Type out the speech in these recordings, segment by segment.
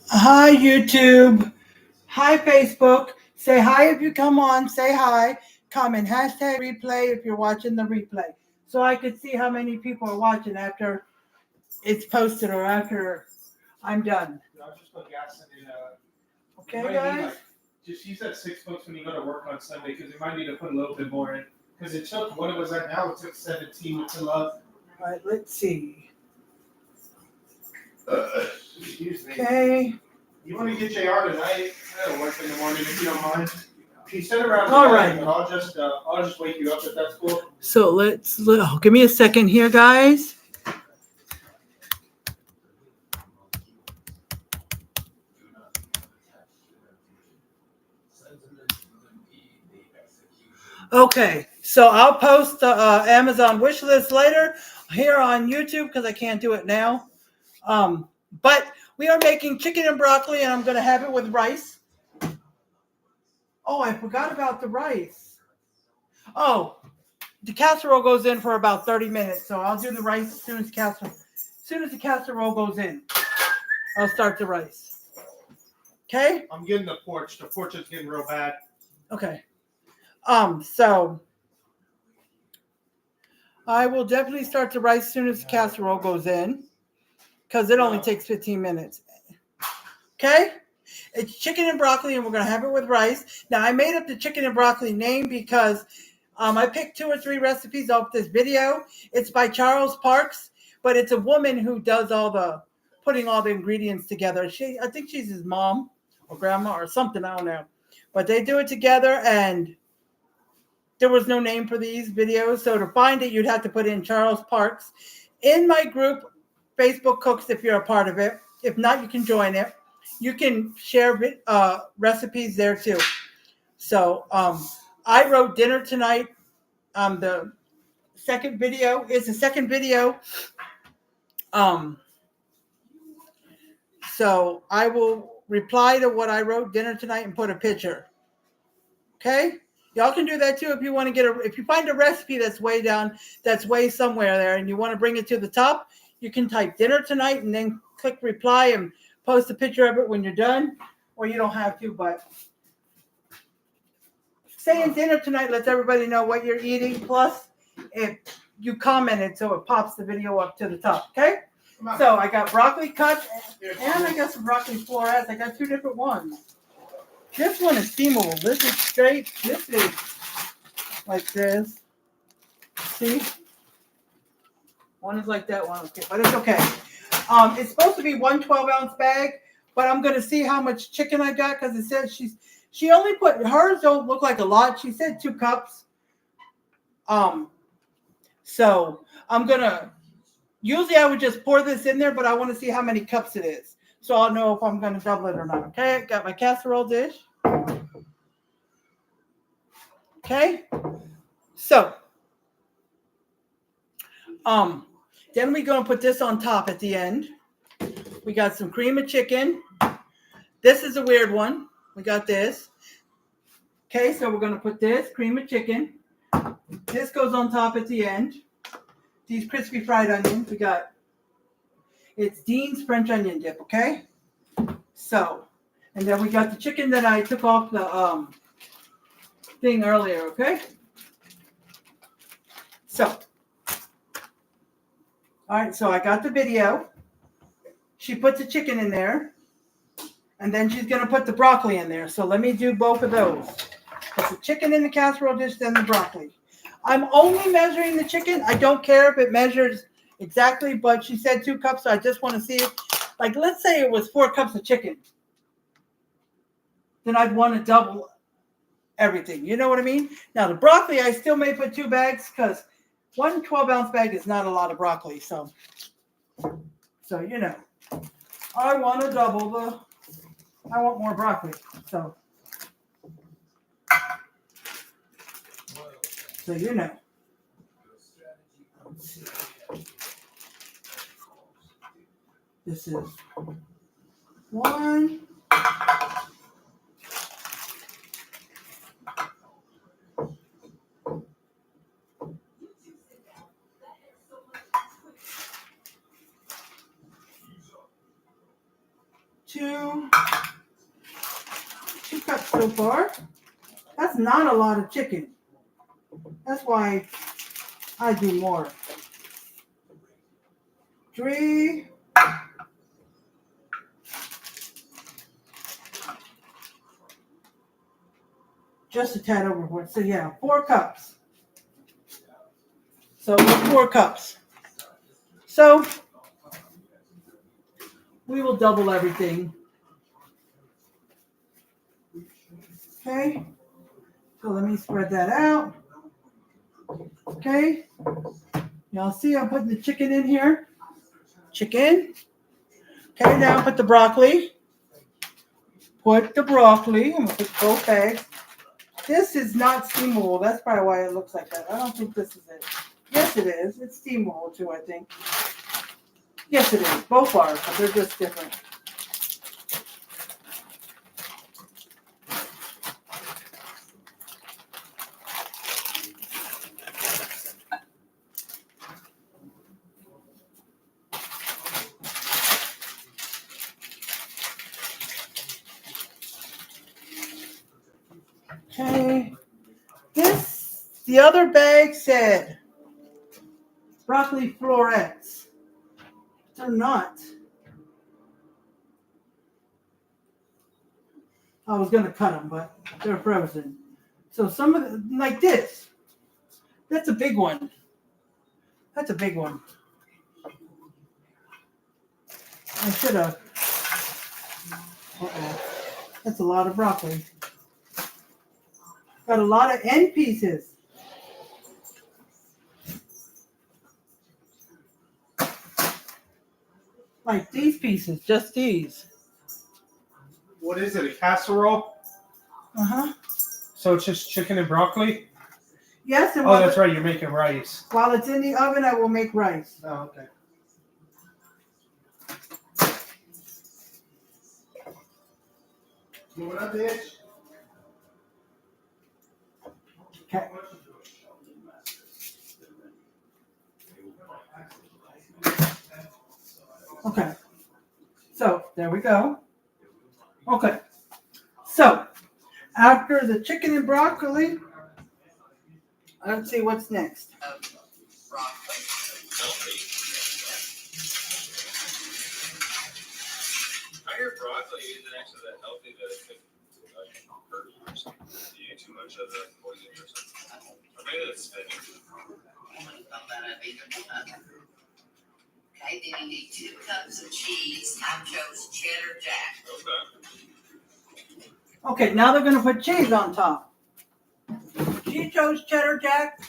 Hi, YouTube. Hi, Facebook. Say hi if you come on. Say hi. Comment hashtag replay if you're watching the replay. So I could see how many people are watching after it's posted or after I'm done. I'll just put gas in it. Okay, guys? Just use that $6 when you go to work on Sunday because you might need to put a little bit more in. Because it took, what it was at now, it took 17 to fill up. All right, let's see. Excuse me. Okay. You want to get JR tonight? I'll work in the morning if you don't mind. She said around All right. but I'll just wake you up if that's cool. So give me a second here, guys. Okay, so I'll post the Amazon wish list later here on YouTube because I can't do it now. But we are making chicken and broccoli, and I'm going to have it with rice. Oh, I forgot about the rice. Oh, the casserole goes in for about 30 minutes, so I'll do the rice as soon as the casserole goes in. I'll start the rice. Okay? I'm getting the porch. The porch is getting real bad. Okay. So I will definitely start the rice as soon as the casserole goes in because it only takes 15 minutes. Okay? It's chicken and broccoli, and we're going to have it with rice. Now, I made up the chicken and broccoli name because I picked 2 or 3 recipes off this video. It's by Charles Parks, but it's a woman who does putting all the ingredients together. I think she's his mom or grandma or something. I don't know. But they do it together, and there was no name for these videos. So to find it, you'd have to put in Charles Parks. In my group, Facebook Cooks, if you're a part of it. If not, you can join it. You can share recipes there too. So I wrote dinner tonight. The second video is the second video. So I will reply to what I wrote dinner tonight and put a picture. Okay? Y'all can do that too if you want to if you find a recipe that's way down, that's way somewhere there, and you want to bring it to the top, you can type dinner tonight and then click reply and post a picture of it when you're done, or you don't have to, but saying dinner tonight lets everybody know what you're eating, plus if you commented so it pops the video up to the top, okay? So I got broccoli cut, and I got some broccoli florets. I got 2 different ones. This one is steamable. This is straight. This is like this. See? One is like that one. Okay, but it's okay. It's supposed to be 1 12-ounce bag, but I'm going to see how much chicken I got because it says she only put, hers don't look like a lot. She said 2 cups. So I'm going to, usually I would just pour this in there, but I want to see how many cups it is. So I'll know if I'm going to double it or not. Okay, got my casserole dish. Okay, so then we're going to put this on top at the end. We got some cream of chicken. This is a weird one. We got this. Okay, so we're going to put this cream of chicken. This goes on top at the end. These crispy fried onions. It's Dean's French onion dip, okay? So, and then we got the chicken that I took off the thing earlier, okay? So, all right, so I got the video. She put the chicken in there, and then she's going to put the broccoli in there. So let me do both of those. Put the chicken in the casserole dish, then the broccoli. I'm only measuring the chicken. I don't care if it measures exactly, but she said 2 cups, so I just want to see it. Like, let's say it was 4 cups of chicken. Then I'd want to double everything. You know what I mean? Now, the broccoli, I still may put 2 bags because 1 12-ounce bag is not a lot of broccoli. So you know, I want to double I want more broccoli. So you know. Let's see. This is 1. two cups so far. That's not a lot of chicken. That's why I do more. 3. Just a tad over 4. So yeah, 4 cups. So 4 cups. So we will double everything. Okay. So let me spread that out. Okay. Y'all see I'm putting the chicken in here. Chicken. Okay, now put the broccoli. Put the broccoli. I'm going to put both bags. This is not steamable. That's probably why it looks like that. I don't think this is it. Yes, it is. It's steamable too, I think. Yes, it is. Both are, but they're just different. Okay. The other bag said broccoli florets. They're not. I was going to cut them, but they're frozen. So some of them, like this. That's a big one. That's a big one. I should have. Uh-oh. That's a lot of broccoli. Got a lot of end pieces. Like these pieces, just these. What is it? A casserole? Uh-huh. So it's just chicken and broccoli? Yes, and Oh, that's right. You're making rice. While it's in the oven, I will make rice. Oh, okay. Moving up, bitch. Okay. Okay. So there we go. Okay. So after the chicken and broccoli, let's see what's next. I hear broccoli isn't actually that healthy that it could hurt you or something. Do you eat too much of the poison or something? Or maybe it's spinach. Okay, then you need 2 cups of cheese. I chose cheddar jack. Okay. Okay, now they're going to put cheese on top. She chose cheddar jack.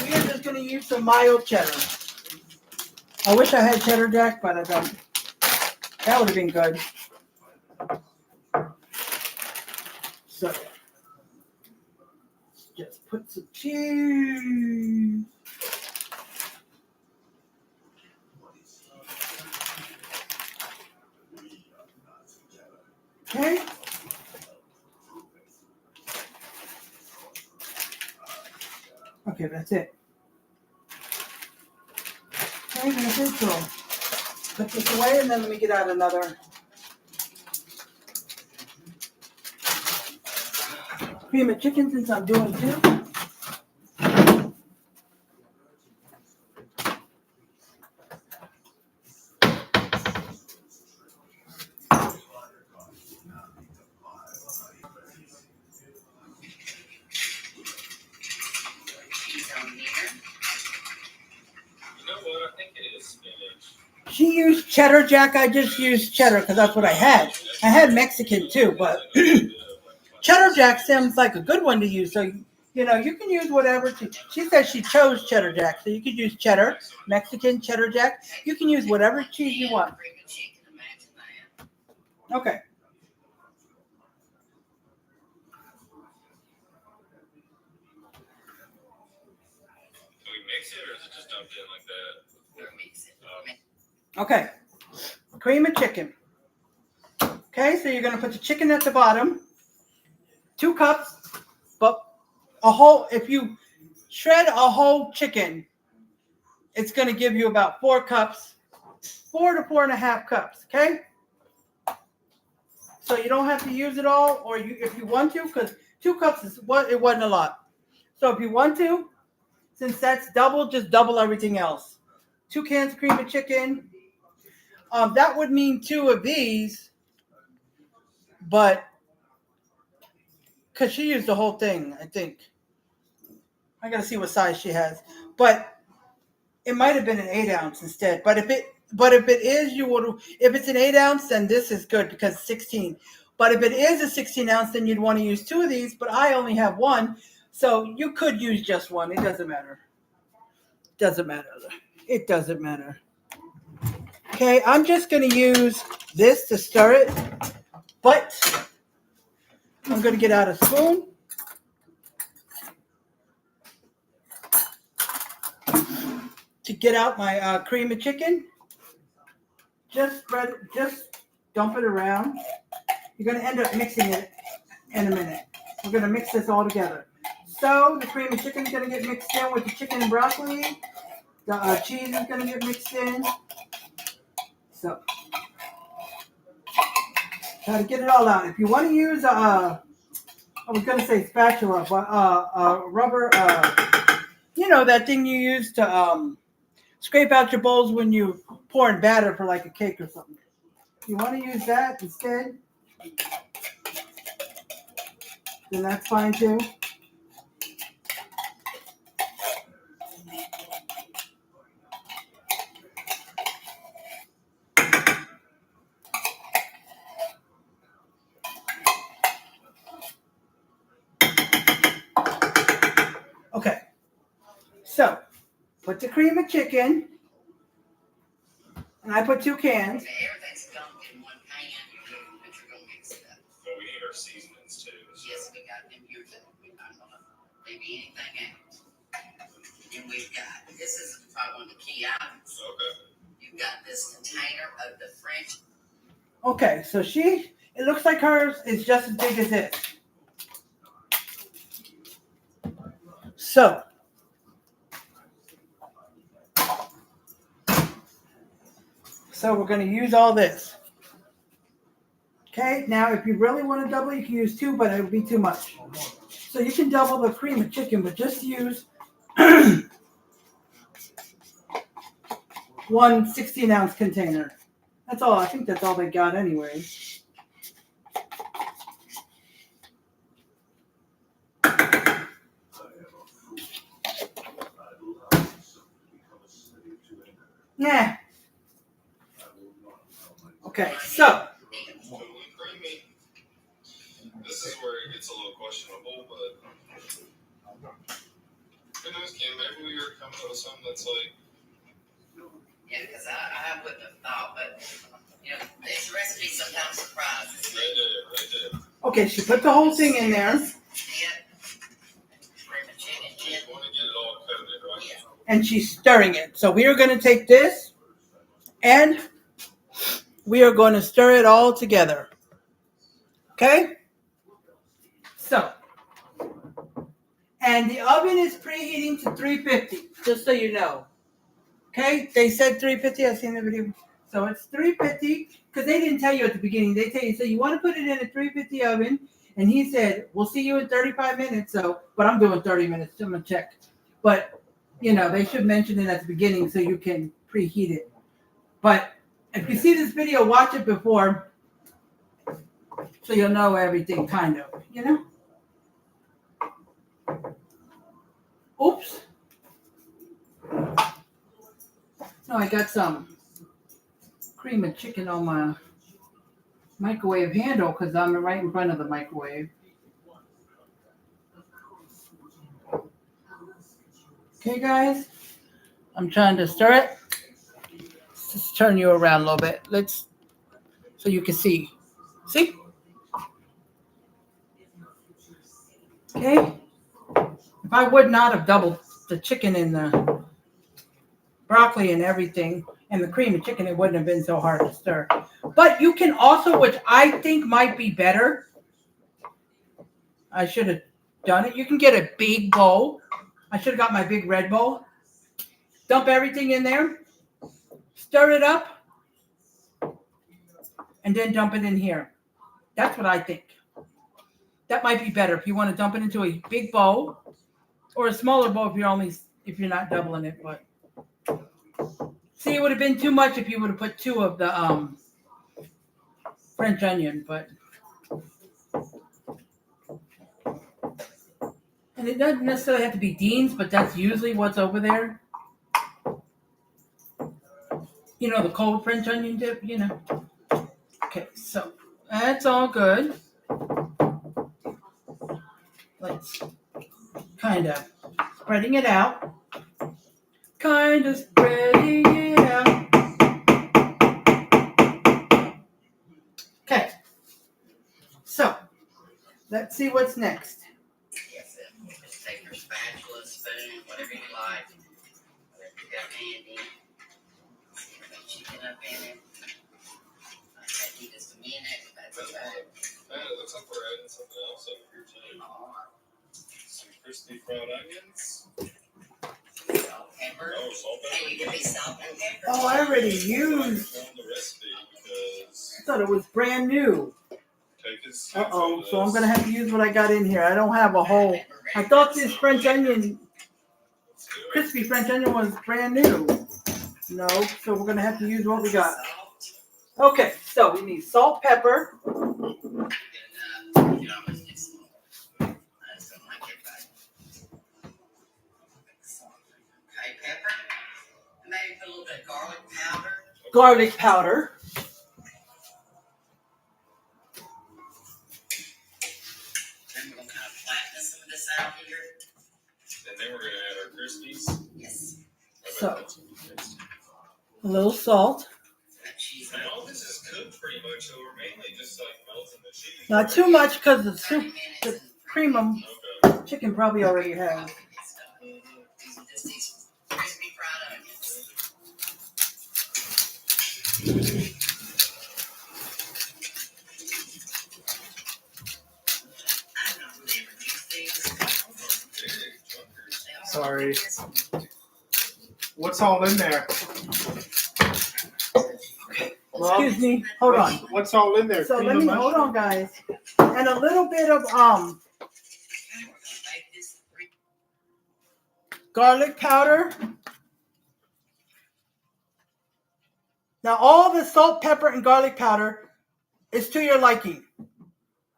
We are just going to use some mild cheddar. I wish I had cheddar jack, but I don't. That would have been good. So, just put some cheese. Okay. Okay, that's it. Okay, that's it. So, put this away and then let me get out another. Cream of chicken since I'm doing 2. You know what? I think it is spinach. She used cheddar jack. I just used cheddar because that's what I had. I had Mexican too, but cheddar jack sounds like a good one to use. So, you know, you can use whatever. She said she chose cheddar jack. So you could use cheddar, Mexican, cheddar jack. You can use whatever cheese you want. Okay. Do we mix it or is it just dumped in like that? Okay. Cream of chicken. Okay, so you're going to put the chicken at the bottom. 2 cups, but if you shred a whole chicken, it's going to give you about 4 cups, 4 to 4.5 cups, okay? So you don't have to use it all, or if you want to, because 2 cups is what it wasn't a lot. So if you want to, since that's double, just double everything else. 2 cans of cream of chicken. That would mean 2 of these, but because she used the whole thing, I think. I gotta see what size she has, but it might have been an 8-ounce instead. But if it is, if it's an 8-ounce, then this is good because it's 16. But if it is a 16-ounce, then you'd want to use 2 of these. But I only have 1, so you could use just 1. It doesn't matter. Doesn't matter. It doesn't matter. Okay, I'm just gonna use this to stir it, but I'm gonna get out a spoon. To get out my cream of chicken. Just dump it around. You're going to end up mixing it in a minute. We're going to mix this all together. So the cream of chicken is going to get mixed in with the chicken and broccoli. The cheese is going to get mixed in. So try to get it all out. If you want to use I was going to say spatula, but rubber, that thing you use to scrape out your bowls when you pouring batter for like a cake or something. You want to use that instead, then that's fine too. Okay, so put the cream of chicken, and I put 2 cans. Everything's dumped in one pan, but you're gonna mix it up. But we need our seasonings too. Yes, we got them here too. We're not gonna leave anything out. And we've got, this is probably one of the key items. Okay. You've got this container of the French. Okay, so it looks like hers is just as big as this. So we're going to use all this. Okay, now if you really want to double, you can use 2, but it would be too much. So you can double the cream of chicken, but just use 1 16-ounce container. That's all. I think that's all they got anyway. Yeah. Okay, so. Totally creamy. This is where it gets a little questionable, but who knows, Kim? Maybe we are coming up with something that's like. Yeah, because I wouldn't have thought, but these recipes sometimes surprise us. They do. Okay, she put the whole thing in there. Yeah. Cream of chicken, You want to get it all coated, right? yeah. And she's stirring it. So we are going to take this and we are going to stir it all together. Okay? So, and the oven is preheating to 350, just so you know. Okay? They said 350. I've seen the video. So it's 350 because they didn't tell you at the beginning. They tell you, so you want to put it in a 350 oven. And he said, we'll see you in 35 minutes. So, but I'm doing 30 minutes. So I'm going to check. But they should mention it at the beginning so you can preheat it. But if you see this video, watch it before so you'll know everything, kind of, Oops. No, I got some cream of chicken on my microwave handle because I'm right in front of the microwave. Okay, guys, I'm trying to stir it. Let's just turn you around a little bit. So you can see. See? Okay. If I would not have doubled the chicken and the broccoli and everything and the cream of chicken, it wouldn't have been so hard to stir. But you can also, which I think might be better, I should have done it. You can get a big bowl. I should have got my big red bowl. Dump everything in there. Stir it up. And then dump it in here. That's what I think. That might be better if you want to dump it into a big bowl or a smaller bowl if you're not doubling it. But see, it would have been too much if you would have put 2 of the French onion, but and it doesn't necessarily have to be Dean's, but that's usually what's over there. You know, the cold French onion dip, you know. Okay, so that's all good. Let's kind of spreading it out. Kind of spreading it out. Okay. So, let's see what's next. Yes, just take your spatula, spoon, whatever you like. Whatever you got handy. Put the chicken up in it. That need just a minute, but that's okay. Man, it looks like we're adding something else over here too. Some crispy fried onions. Salt, pepper. Oh, salt, pepper. Hey, you can be salt and pepper. Oh, I already used. On the recipe because I thought it was brand new. take his. Uh-oh, so I'm going to have to use what I got in here. I don't have a whole. I thought this French onion, crispy French onion was brand new. No, so we're going to have to use what we got. Okay, so we need salt, pepper. Okay, pepper. Maybe put a little bit of garlic powder. Garlic powder. Then we're gonna kind of flatten some of this out here. And then we're gonna add our crispies. Yes. So, a little salt. That cheese. And all this is cooked pretty much, so we're mainly just like melting the cheese. Not too much because the 30 soup, minutes the and cream of Okay. chicken probably already has. These are just these crispy fried onions. I don't really ever use these. Sorry. What's all in there? Excuse me, hold on. What's all in there? So Cream let of me, hold mushroom? on guys. And a little bit of Okay, we're gonna bake this garlic powder. Now all the salt, pepper, and garlic powder is to your liking.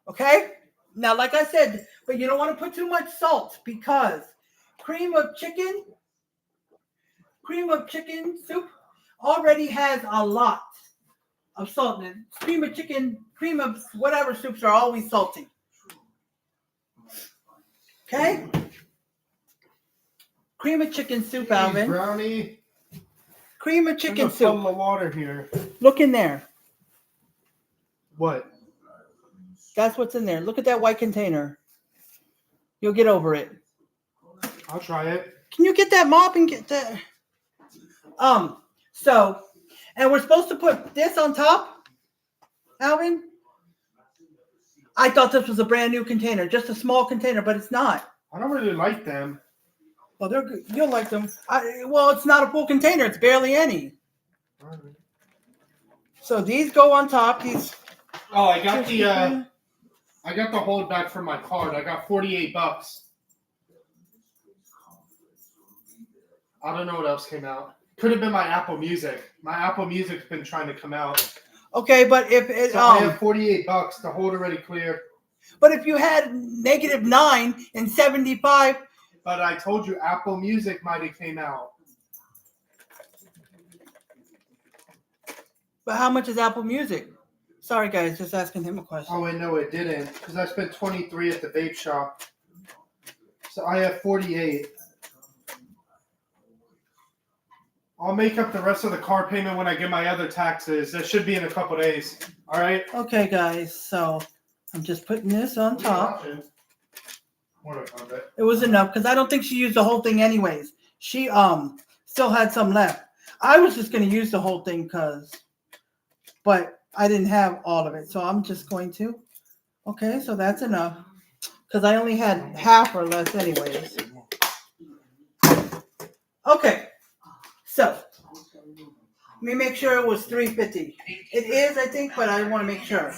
Okay? Now, like I said, but you don't want to put too much salt because cream of chicken soup already has a lot of salt in it. Cream of whatever soups are always salty. Okay? Cream of chicken soup, Hey, Alvin. Brownie. Cream of There's chicken a soup. puddle of water here. Look in there. What? That's what's in there. Look at that white container. You'll get over it. I'll try it. Can you get that mop and get that? So, and we're supposed to put this on top, Alvin? I thought this was a brand new container, just a small container, but it's not. I don't really like them. Well, they're good. You'll like them. Well, it's not a full container. It's barely any. So these go on top. These. Oh, I got the holdback from my card. I got $48. I don't know what else came out. Could have been my Apple Music. My Apple Music's been trying to come out. Okay, but if it So I have $48. The hold already cleared. but if you had -9 and 75, But I told you Apple Music might have came out. but how much is Apple Music? Sorry, guys, just asking him a question. Oh, wait, no, it didn't. Because I spent 23 at the vape shop. So I have 48. I'll make up the rest of the car payment when I get my other taxes. That should be in a couple days. All right? Okay, guys, so I'm just putting this on top. It was enough because I don't think she used the whole thing anyways. She still had some left. I was just going to use the whole thing but I didn't have all of it. So I'm just going to. Okay, so that's enough because I only had half or less anyways. Okay, so let me make sure it was $3.50. It is, I think, but I want to make sure.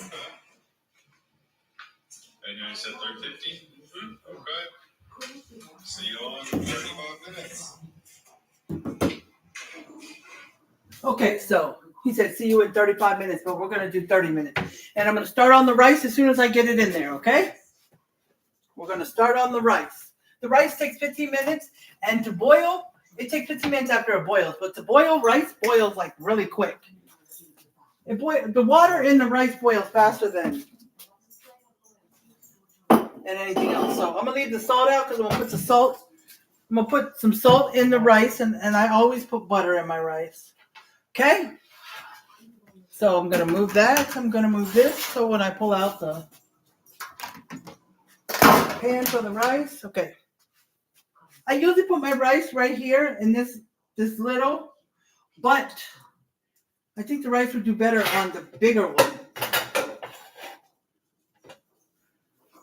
I know you said 3:50. Okay. See you all in 35 minutes. Okay, so he said, see you in 35 minutes, but we're going to do 30 minutes. And I'm going to start on the rice as soon as I get it in there, okay? We're going to start on the rice. The rice takes 15 minutes, and to boil, it takes 15 minutes after it boils. But to boil, rice boils like really quick. The water in the rice boils faster than anything else. So I'm going to leave the salt out because I'm going to put the salt. I'm going to put some salt in the rice, and I always put butter in my rice. Okay? So I'm going to move that. I'm going to move this. So when I pull out the pan for the rice, okay. I usually put my rice right here in this little, but I think the rice would do better on the bigger one.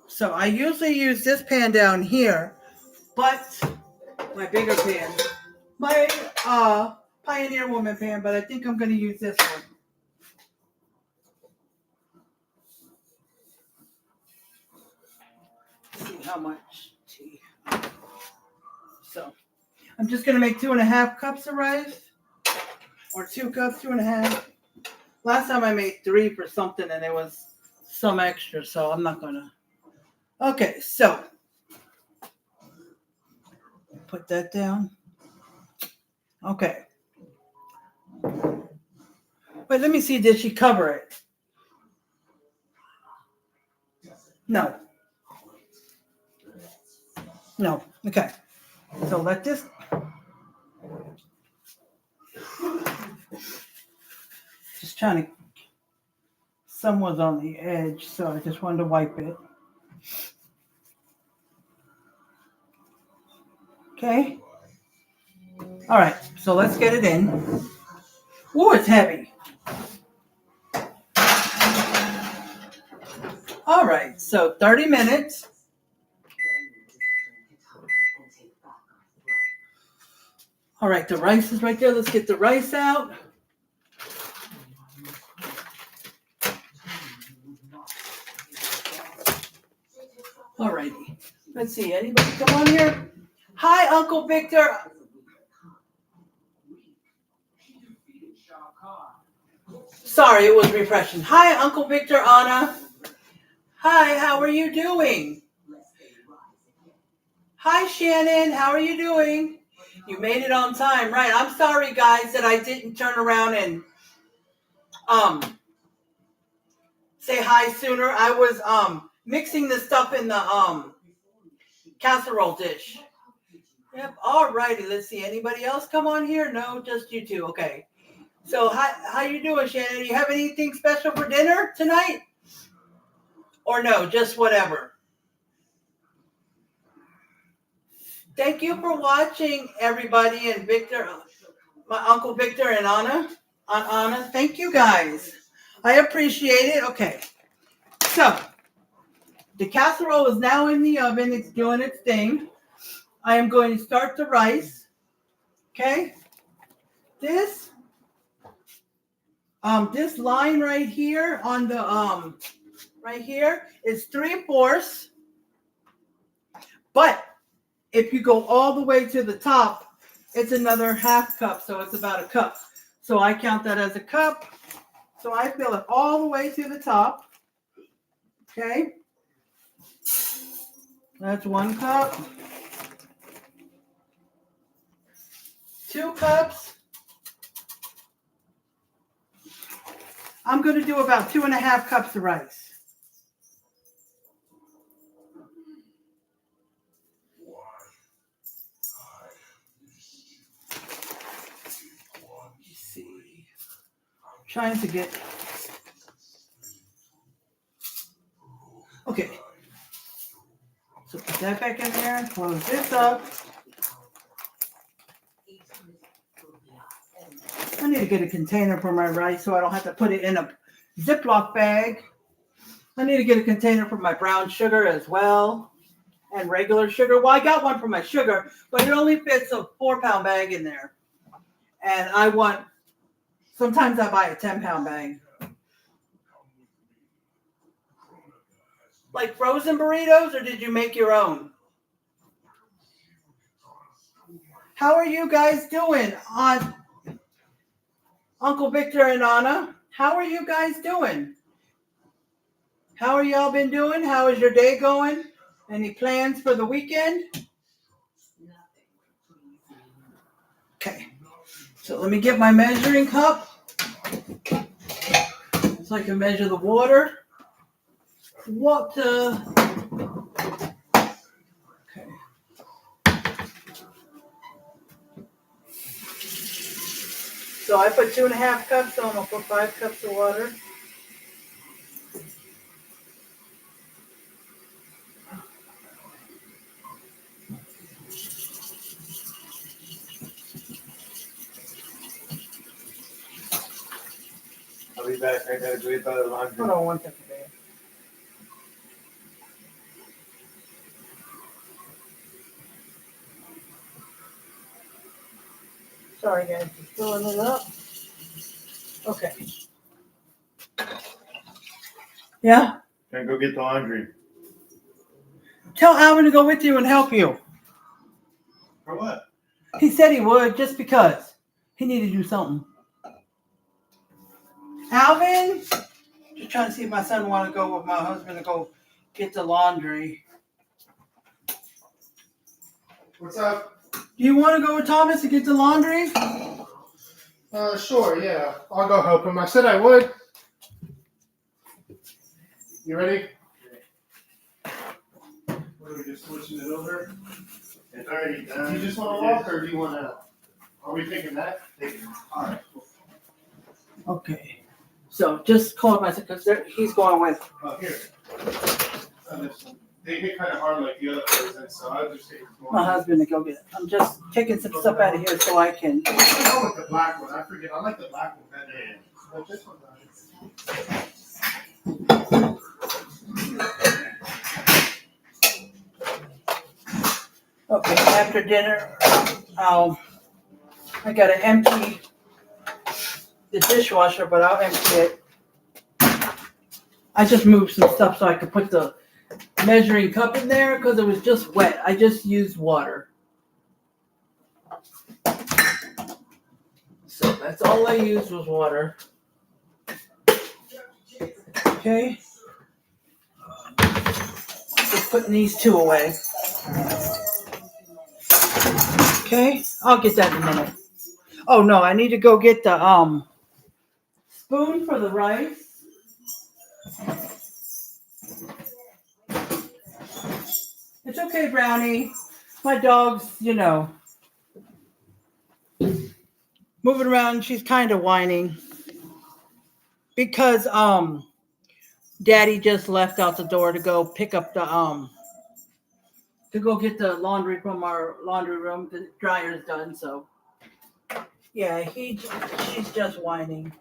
So I usually use this pan down here, but my bigger pan, my Pioneer Woman pan, but I think I'm going to use this one. Let's see how much tea. So I'm just going to make 2.5 cups of rice, or 2 cups, 2.5. Last time I made 3 for something and it was some extra, so I'm not going to. Okay, so put that down. Okay. Wait, let me see. Did she cover it? No. No. Okay. So let this. Just trying to. Some was on the edge, so I just wanted to wipe it. Okay. All right. So let's get it in. Ooh, it's heavy. All right. So 30 minutes. All right. The rice is right there. Let's get the rice out. All righty. Let's see. Anybody come on here? Hi, Uncle Victor. Sorry, it was refreshing. Hi, Uncle Victor, Anna. Hi, how are you doing? Hi, Shannon. How are you doing? You made it on time, right? I'm sorry, guys, that I didn't turn around and say hi sooner. I was mixing the stuff in the casserole dish. Yep. All righty. Let's see. Anybody else come on here? No, just you two. Okay. So how you doing, Shannon? Do you have anything special for dinner tonight? Or no, just whatever? Thank you for watching, everybody, and Victor, my Uncle Victor and Anna. Anna, thank you, guys. I appreciate it. Okay. So, the casserole is now in the oven. It's doing its thing. I am going to start the rice. Okay? This line right here on the right here is 3/4. But if you go all the way to the top, it's another 1/2 cup, so it's about a cup. So I count that as a cup. So I fill it all the way to the top. Okay? That's 1 cup. 2 cups. I'm going to do about 2.5 cups of rice. Let's see. Trying to get. Okay. So put that back in there. Close this up. I need to get a container for my rice so I don't have to put it in a Ziploc bag. I need to get a container for my brown sugar as well. And regular sugar. Well, I got one for my sugar, but it only fits a 4-pound bag in there. And sometimes I buy a 10-pound bag. Like frozen burritos, or did you make your own? How are you guys doing on Uncle Victor and Anna? How are you guys doing? How are y'all been doing? How is your day going? Any plans for the weekend? Okay. So let me get my measuring cup so I can measure the water. Okay. So I put 2.5 cups, so I'm gonna put 5 cups of water. I'll be back. I gotta go get the laundry. Hold on one second, babe. Sorry guys, just filling it up. Okay. Yeah? Can I go get the laundry? Tell Alvin to go with you and help you. For what? He said he would just because he needed to do something. Alvin? Just trying to see if my son want to go with my husband to go get the laundry. What's up? Do you want to go with Thomas to get the laundry? Sure, yeah. I'll go help him. I said I would. You ready? What are we just switching it over? It's already Do done. you just want to walk or do you want to? Are we taking that? Alright. Okay. So just call my son because he's going with. Oh, here. They hit kind of hard like the other person, so I'll just take one. My husband to go get it. I'm just taking some stuff out of here so I can. I go with the black one. I forget. I like the black one better. But this one's Okay, after dinner, I gotta empty the dishwasher, but I'll empty it. I just moved some stuff so I could put the measuring cup in there because it was just wet. I just used water. So that's all I used was water. Okay. Just putting these two away. Okay, I'll get that in a minute. Oh no, I need to go get the spoon for the rice. It's okay, Brownie. My dog's, moving around. She's kind of whining because Daddy just left out the door to go pick up the to go get the laundry from our laundry room. The dryer's done, so yeah, she's just whining.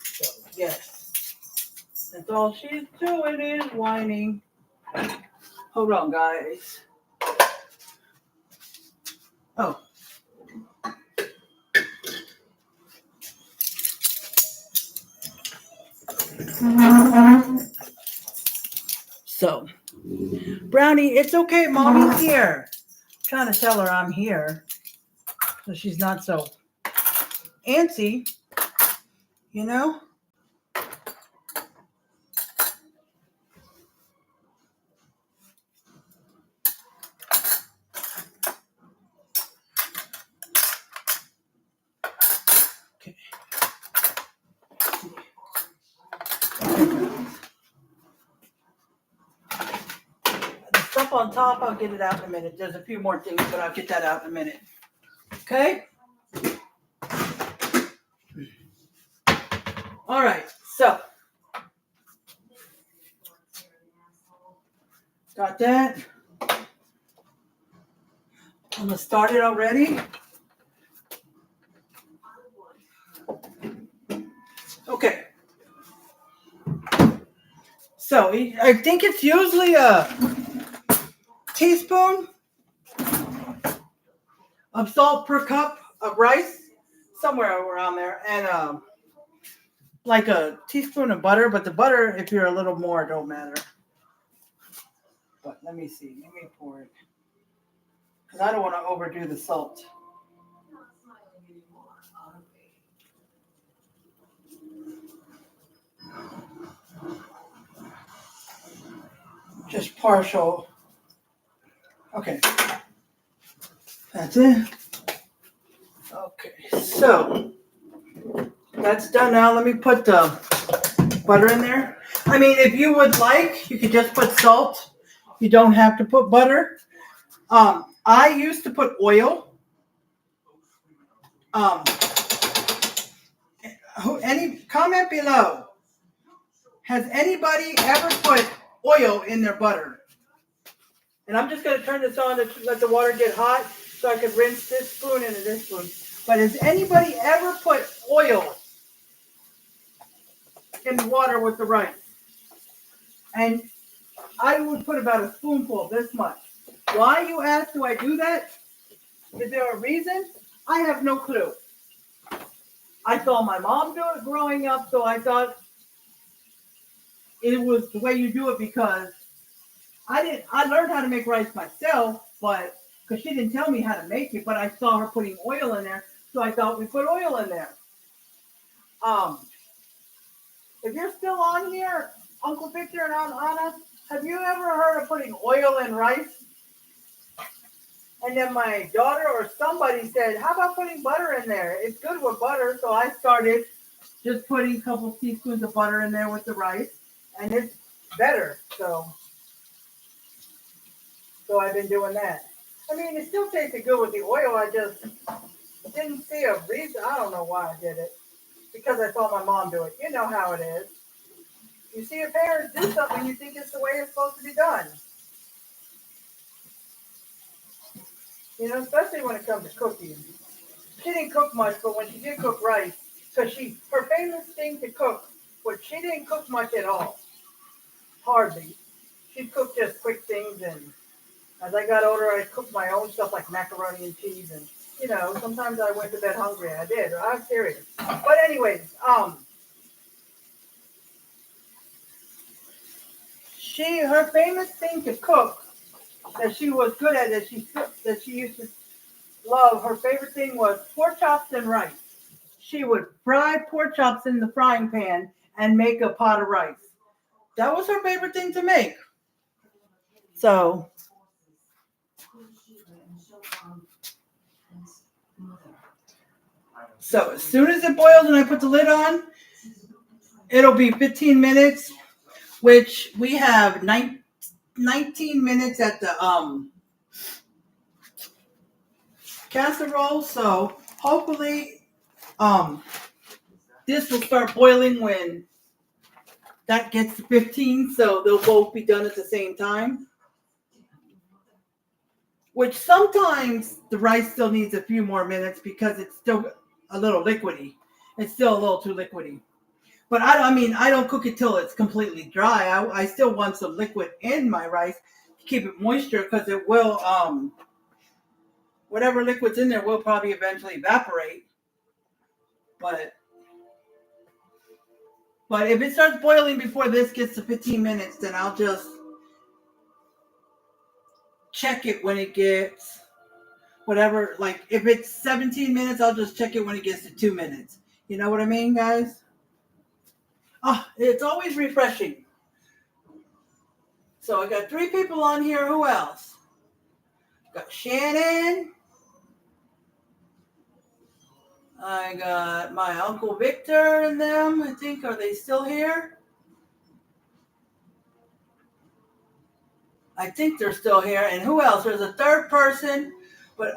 So yes, that's all she's doing is whining. Hold on, guys. Oh. So, Brownie, it's okay. Mommy's here. I'm trying to tell her I'm here so she's not so antsy, you know? Okay. The stuff on top, I'll get it out in a minute. There's a few more things, but I'll get that out in a minute. Okay? All right, so. Got that? I'm gonna start it already. Okay. So I think it's usually a teaspoon of salt per cup of rice, somewhere around there, and like a teaspoon of butter, but the butter, if you're a little more, don't matter. But let me see. Let me pour it. Because I don't want to overdo the salt. Just partial. Okay. That's it. Okay. So that's done now. Let me put the butter in there. I mean, if you would like, you could just put salt. You don't have to put butter. I used to put oil. Any comment below? Has anybody ever put oil in their butter? And I'm just going to turn this on to let the water get hot so I could rinse this spoon into this spoon. But has anybody ever put oil in the water with the rice? And I would put about a spoonful, this much. Why, you ask, do I do that? Is there a reason? I have no clue. I saw my mom do it growing up, so I thought it was the way you do it because I learned how to make rice myself, but because she didn't tell me how to make it, but I saw her putting oil in there, so I thought we put oil in there. If you're still on here, Uncle Victor and Aunt Anna, have you ever heard of putting oil in rice? And then my daughter or somebody said, how about putting butter in there? It's good with butter. So I started just putting a couple teaspoons of butter in there with the rice. And it's better. So I've been doing that. I mean, it still tasted good with the oil. I just didn't see a reason. I don't know why I did it. Because I saw my mom do it. You know how it is. You see your parents do something, you think it's the way it's supposed to be done. You know, especially when it comes to cooking. She didn't cook much, but when she did cook rice, because her famous thing to cook was she didn't cook much at all. Hardly. She'd cook just quick things, and as I got older, I cooked my own stuff like macaroni and cheese, and, you know, sometimes I went to bed hungry. I did. I'm serious. But anyways, her famous thing to cook that she was good at, that she used to love, her favorite thing was pork chops and rice. She would fry pork chops in the frying pan and make a pot of rice. That was her favorite thing to make. So as soon as it boils and I put the lid on, it'll be 15 minutes, which we have 19 minutes at the casserole. So hopefully this will start boiling when that gets to 15, so they'll both be done at the same time. Which sometimes the rice still needs a few more minutes because it's still a little liquidy. It's still a little too liquidy. But I don't cook it till it's completely dry. I still want some liquid in my rice to keep it moisture because it will, whatever liquid's in there will probably eventually evaporate. But if it starts boiling before this gets to 15 minutes, then I'll just check it when it gets whatever. Like if it's 17 minutes, I'll just check it when it gets to 2 minutes. You know what I mean, guys? Oh, it's always refreshing. So I got 3 people on here. Who else? Got Shannon. I got my Uncle Victor and them. I think, are they still here? I think they're still here. And who else? There's a third person, but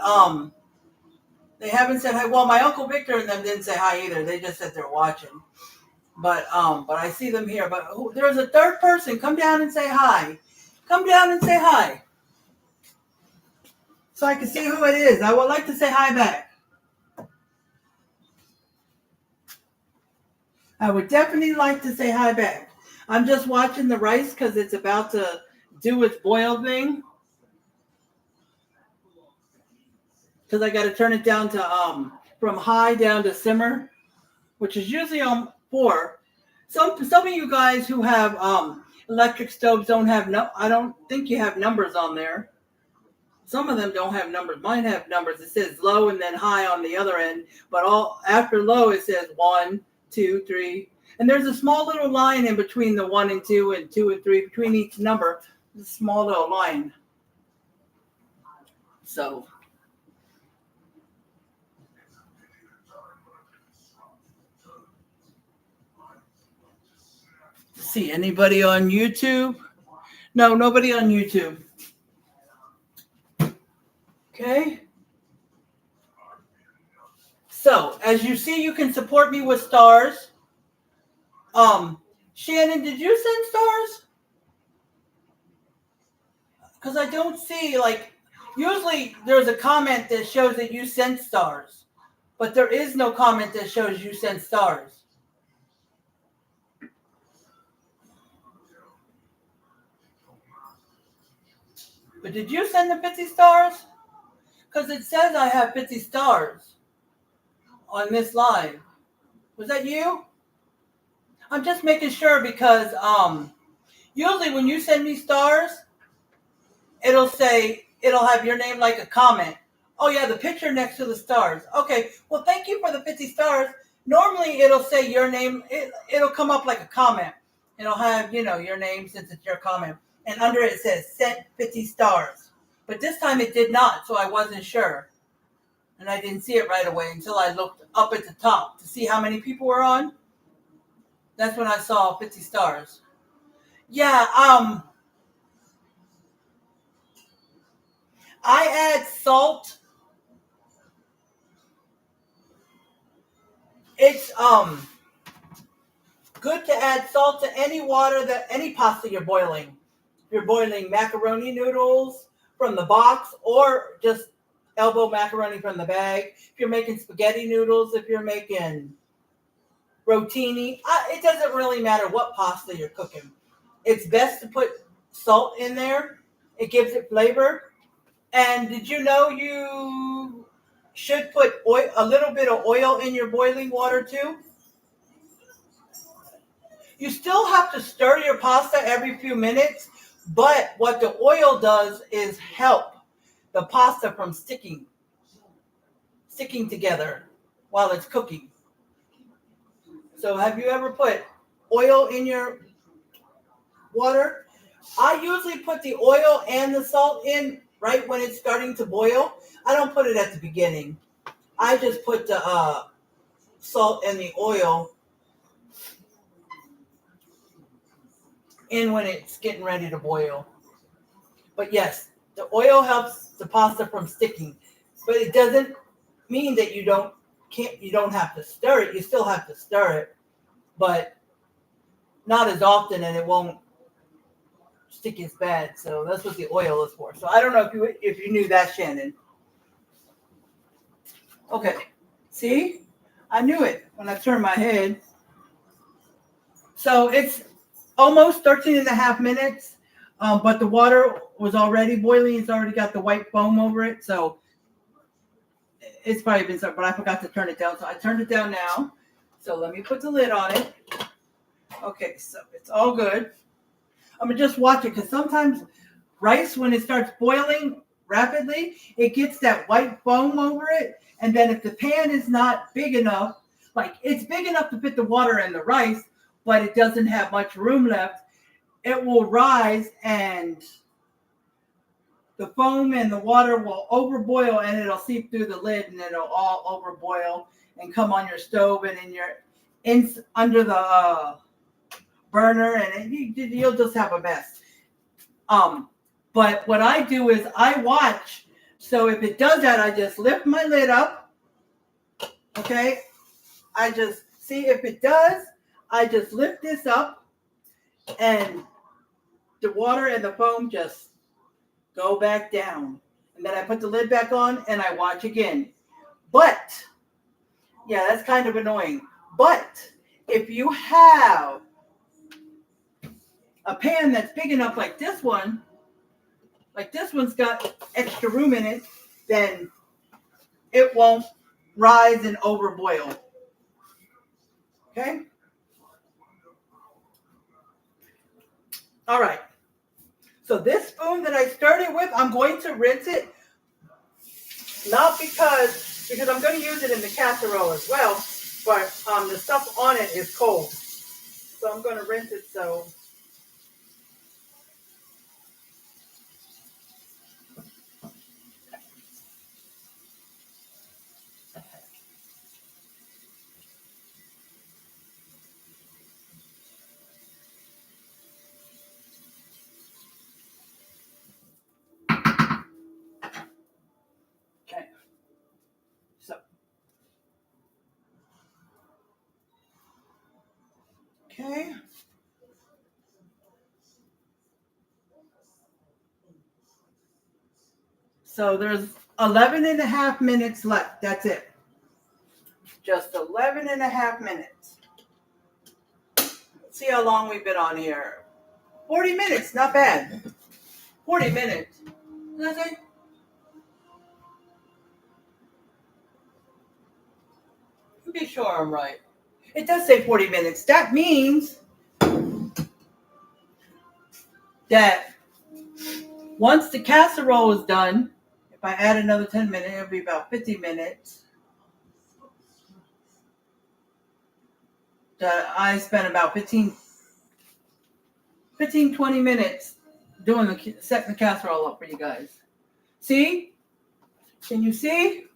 they haven't said hi. Well, my Uncle Victor and them didn't say hi either. They just said they're watching. But I see them here. But there's a third person. Come down and say hi. Come down and say hi. So I can see who it is. I would like to say hi back. I would definitely like to say hi back. I'm just watching the rice because it's about to do its boil thing. Because I got to turn it down to from high down to simmer, which is usually on 4. Some of you guys who have electric stoves don't have I don't think you have numbers on there. Some of them don't have numbers. Mine have numbers. It says low and then high on the other end, but all after low it says 1, 2, 3, and there's a small little line in between the 1 and 2 and 2 and 3 between each number. A small little line. So. See anybody on YouTube? No, nobody on YouTube. Okay. So, as you see, you can support me with stars. Shannon, did you send stars? Because I don't see, like, usually there's a comment that shows that you sent stars, but there is no comment that shows you sent stars. But did you send the 50 stars? Because it says I have 50 stars on this live. Was that you? I'm just making sure because usually when you send me stars, it'll have your name like a comment. Oh yeah, the picture next to the stars. Okay, well thank you for the 50 stars. Normally it'll say your name, it'll come up like a comment. It'll have, your name since it's your comment. And under it says sent 50 stars. But this time it did not, so I wasn't sure. And I didn't see it right away until I looked up at the top to see how many people were on. That's when I saw 50 stars. Yeah, I add salt. It's good to add salt to any any pasta you're boiling. If you're boiling macaroni noodles from the box or just elbow macaroni from the bag. If you're making spaghetti noodles, if you're making rotini, it doesn't really matter what pasta you're cooking. It's best to put salt in there. It gives it flavor. And did you know you should put a little bit of oil in your boiling water too? You still have to stir your pasta every few minutes, but what the oil does is help the pasta from sticking together while it's cooking. So have you ever put oil in your water? I usually put the oil and the salt in right when it's starting to boil. I don't put it at the beginning. I just put the salt and the oil in when it's getting ready to boil. But yes, the oil helps the pasta from sticking, but it doesn't mean that you don't have to stir it. You still have to stir it, but not as often, and it won't stick as bad. So that's what the oil is for. So I don't know if you knew that, Shannon. Okay, see, I knew it when I turned my head. So it's almost 13 and a half minutes, but the water was already boiling. It's already got the white foam over it, so it's probably been stuck, but I forgot to turn it down. So I turned it down now. So let me put the lid on it. Okay, so it's all good. I'm going to just watch it because sometimes rice, when it starts boiling rapidly, it gets that white foam over it. And then if the pan is not big enough, like it's big enough to fit the water and the rice, but it doesn't have much room left, it will rise and the foam and the water will overboil and it'll seep through the lid and it'll all overboil and come on your stove and under the burner, and you'll just have a mess. But what I do is I watch. So if it does that, I just lift my lid up. Okay. I just see if it does. I just lift this up and the water and the foam just go back down. And then I put the lid back on and I watch again. But, yeah, that's kind of annoying. But if you have a pan that's big enough like this one's got extra room in it, then it won't rise and overboil. Okay? All right. So this spoon that I started with, I'm going to rinse it. Not because I'm going to use it in the casserole as well, but the stuff on it is cold. So I'm going to rinse it so. Okay. So. Okay. So there's 11 and a half minutes left. That's it. Just 11 and a half minutes. Let's see how long we've been on here. 40 minutes, not bad. 40 minutes. Did I say? Let me be sure I'm right. It does say 40 minutes. That means that once the casserole is done, if I add another 10 minutes, it'll be about 50 minutes. I spent about 15, 20 minutes setting the casserole up for you guys. See? Can you see?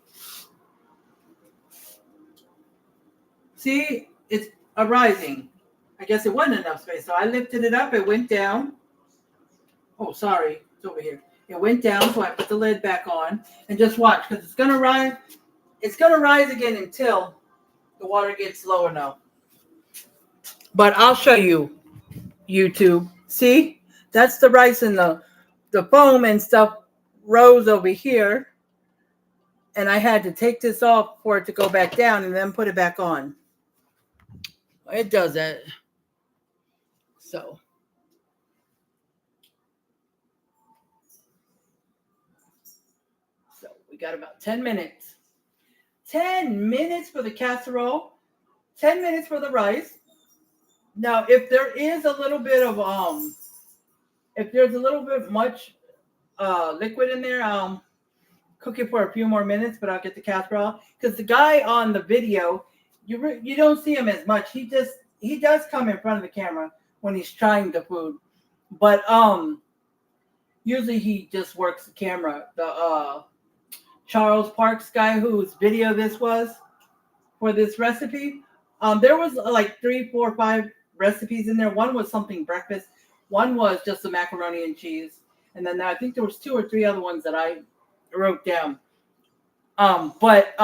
See? It's arising. I guess it wasn't enough space. So I lifted it up. It went down. Oh, sorry. It's over here. It went down, so I put the lid back on. And just watch, because it's going to rise. It's going to rise again until the water gets low enough. But I'll show you, YouTube. See? That's the rice and the foam and stuff rose over here. And I had to take this off for it to go back down and then put it back on. It does that. So. We got about 10 minutes. 10 minutes for the casserole. 10 minutes for the rice. Now, if there is a little bit of if there's a little bit much liquid in there, cook it for a few more minutes, but I'll get the casserole. Because the guy on the video, you don't see him as much. He does come in front of the camera when he's trying the food. But usually he just works the camera. The Charles Parks guy whose video this was for this recipe. There was like 3, 4, 5 recipes in there. One was something breakfast. One was just the macaroni and cheese. And then I think there was 2 or 3 other ones that I wrote down. But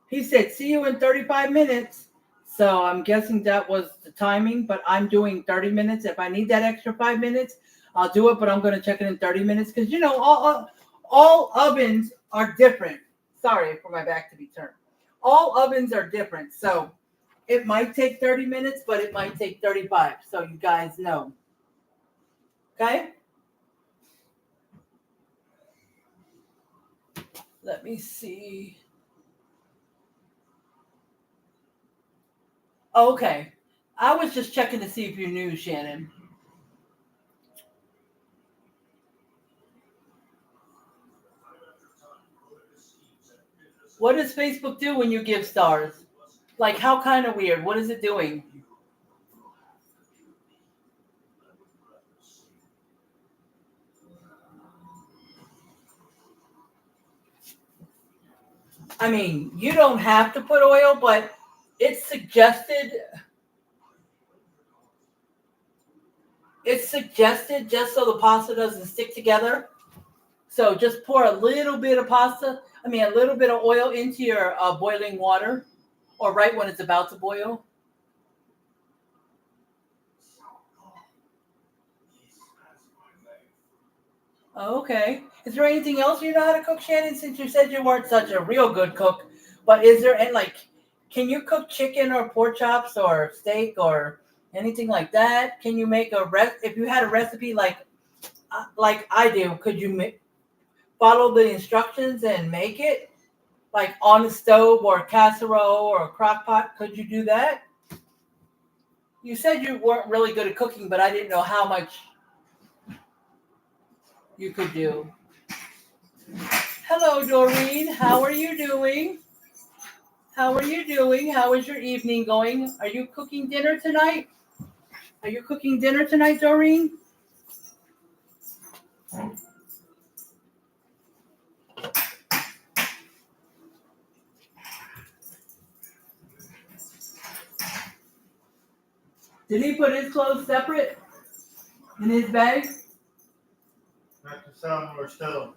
he said, see you in 35 minutes. So I'm guessing that was the timing, but I'm doing 30 minutes. If I need that extra 5 minutes, I'll do it, but I'm going to check it in 30 minutes because, you know, all ovens are different. Sorry for my back to be turned. All ovens are different. So it might take 30 minutes, but it might take 35. So you guys know. Okay? Let me see. Okay. I was just checking to see if you knew, Shannon. What does Facebook do when you give stars? Like, how kind of weird? What is it doing? I mean, you don't have to put oil, but it's suggested. It's suggested just so the pasta doesn't stick together. So just pour a little bit of a little bit of oil into your boiling water, or right when it's about to boil. Okay. Is there anything else you know how to cook, Shannon? Since you said you weren't such a real good cook, but is there can you cook chicken or pork chops or steak or anything like that? Can you make if you had a recipe like I do? Could you follow the instructions and make it like on the stove or casserole or a crock pot? Could you do that? You said you weren't really good at cooking, but I didn't know how much you could do. Hello, Doreen. How are you doing? How are you doing? How is your evening going? Are you cooking dinner tonight? Are you cooking dinner tonight, Doreen? Did he put his clothes separate in his bag? After some were still,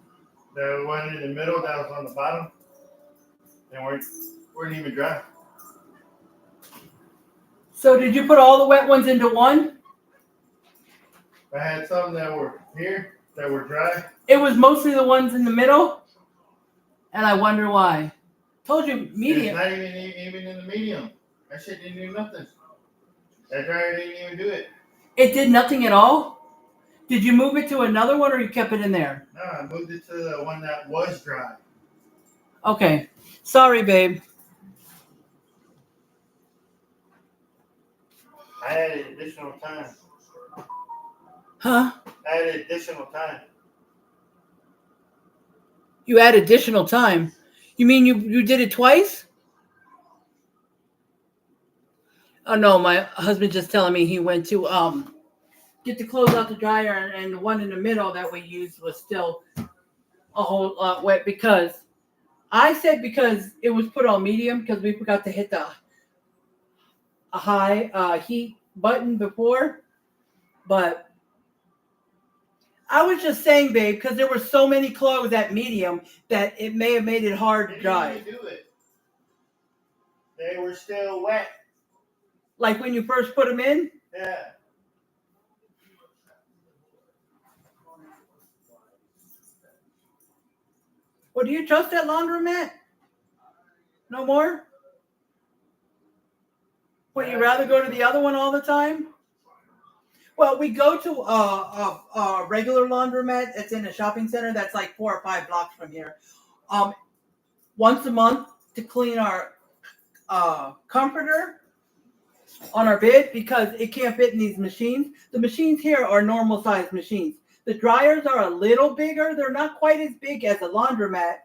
the one in the middle that was on the bottom, and weren't even dry. So did you put all the wet ones into one? I had some that were here that were dry. It was mostly the ones in the middle, and I wonder why. Told you, medium. It's not even in the medium. That shit didn't do nothing. That dryer didn't even do it. It did nothing at all? Did you move it to another one or you kept it in there? No, I moved it to the one that was dry. Okay. Sorry, babe. I added additional time. Huh? I added additional time. You add additional time. You mean you did it twice? Oh no, my husband just telling me he went to get the clothes out the dryer and the one in the middle that we used was still a whole lot wet because I said because it was put on medium because we forgot to hit a high heat button before. But I was just saying, babe, because there were so many clothes at medium that it may have made it hard to dry. Didn't even do it. They were still wet. Like when you first put them in? Yeah. Well, do you trust that laundromat? No more? Would you rather go to the other one all the time? Well, we go to a regular laundromat that's in a shopping center that's like 4 or 5 blocks from here. Once a month to clean our comforter on our bed because it can't fit in these machines. The machines here are normal sized machines. The dryers are a little bigger. They're not quite as big as a laundromat,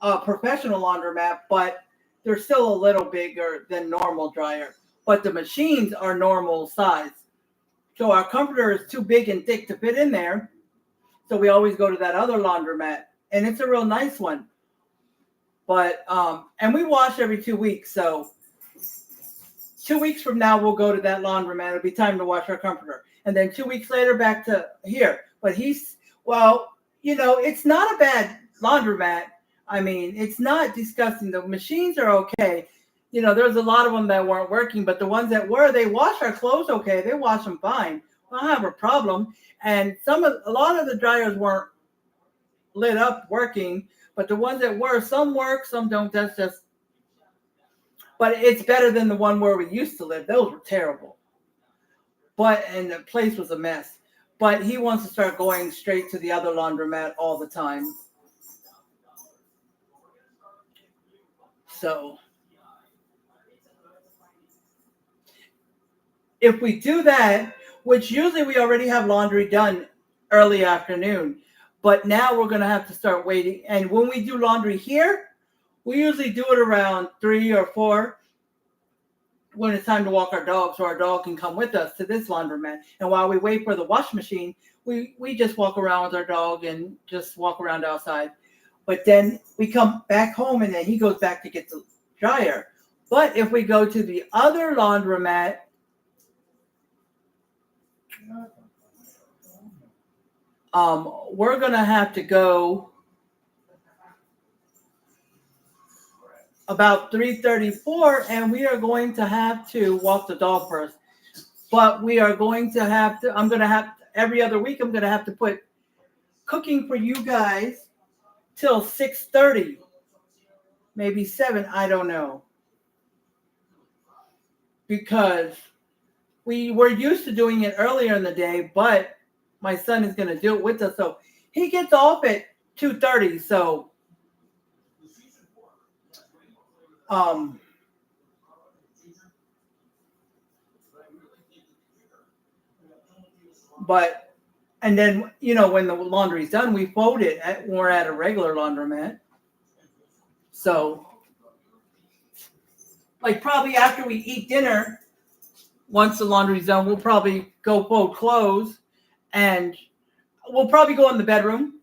a professional laundromat, but they're still a little bigger than normal dryer. But the machines are normal size. So our comforter is too big and thick to fit in there. So we always go to that other laundromat. And it's a real nice one. But, and we wash every 2 weeks. So 2 weeks from now, we'll go to that laundromat. It'll be time to wash our comforter. And then 2 weeks later, back to here. But well, you know, it's not a bad laundromat. I mean, it's not disgusting. The machines are okay. You know, there's a lot of them that weren't working, but the ones that were, they wash our clothes okay. They wash them fine. I don't have a problem. And a lot of the dryers weren't lit up working, but the ones that were, some work, some don't. That's just, but it's better than the one where we used to live. Those were terrible. And the place was a mess. But he wants to start going straight to the other laundromat all the time. So if we do that, which usually we already have laundry done early afternoon, but now we're going to have to start waiting. And when we do laundry here, we usually do it around 3 or 4 when it's time to walk our dog so our dog can come with us to this laundromat. And while we wait for the wash machine, we just walk around with our dog and just walk around outside. But then we come back home and then he goes back to get the dryer. But if we go to the other laundromat, we're going to have to go about 3:34, and we are going to have to walk the dog first. But we are going to have to, every other week, I'm going to have to put cooking for you guys till 6:30, maybe 7, I don't know. Because we were used to doing it earlier in the day, but my son is going to do it with us. So he gets off at 2:30. So But and then when the laundry's done, we fold it we're at a regular laundromat. So like probably after we eat dinner, once the laundry's done, we'll probably go fold clothes, and we'll probably go in the bedroom.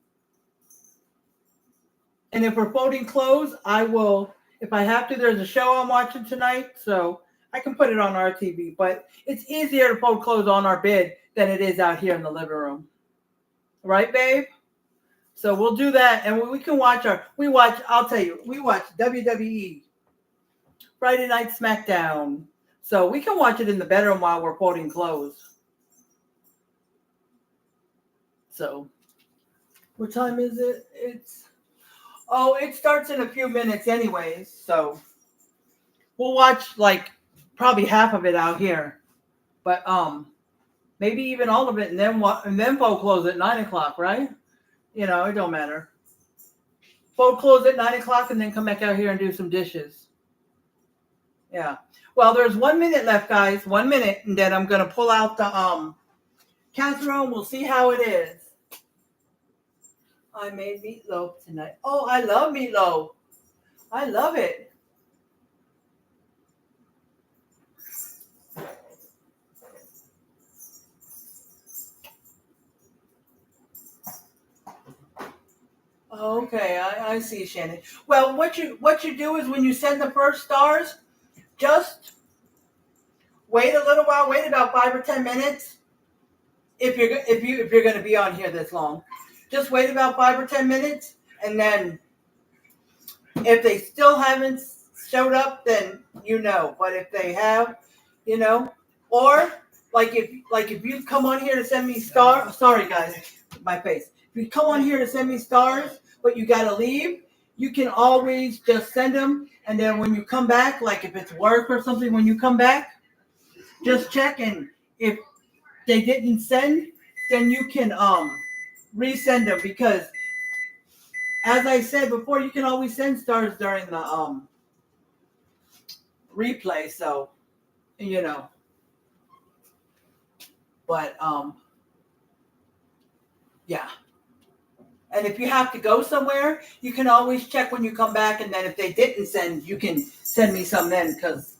And if we're folding clothes, I will, if I have to, there's a show I'm watching tonight, so I can put it on our TV. But it's easier to fold clothes on our bed than it is out here in the living room. Right, babe? So we'll do that, and we can watch I'll tell you, we watch WWE, Friday Night SmackDown. So we can watch it in the bedroom while we're folding clothes. So, what time is it? It starts in a few minutes anyways. So, we'll watch like probably half of it out here. But, maybe even all of it, and then fold clothes at 9:00, right? It don't matter. Fold clothes at 9:00 and then come back out here and do some dishes. Yeah. Well, there's 1 minute left, guys. 1 minute, and then I'm gonna pull out the casserole, and we'll see how it is. I made meatloaf tonight. Oh, I love meatloaf. I love it. Okay, I see, Shannon. Well, what you do is when you send the first stars, just wait a little while. Wait about 5 or 10 minutes. If you're going to be on here this long, just wait about 5 or 10 minutes, and then if they still haven't showed up, then But if they have, or if you come on here to send me stars. Sorry, guys, my face. If you come on here to send me stars, but you got to leave, you can always just send them, and then when you come back, like if it's work or something, when you come back, just check, and if they didn't send, then you can resend them, because as I said before, you can always send stars during the replay. So but yeah. And if you have to go somewhere, you can always check when you come back, and then if they didn't send, you can send me some then, because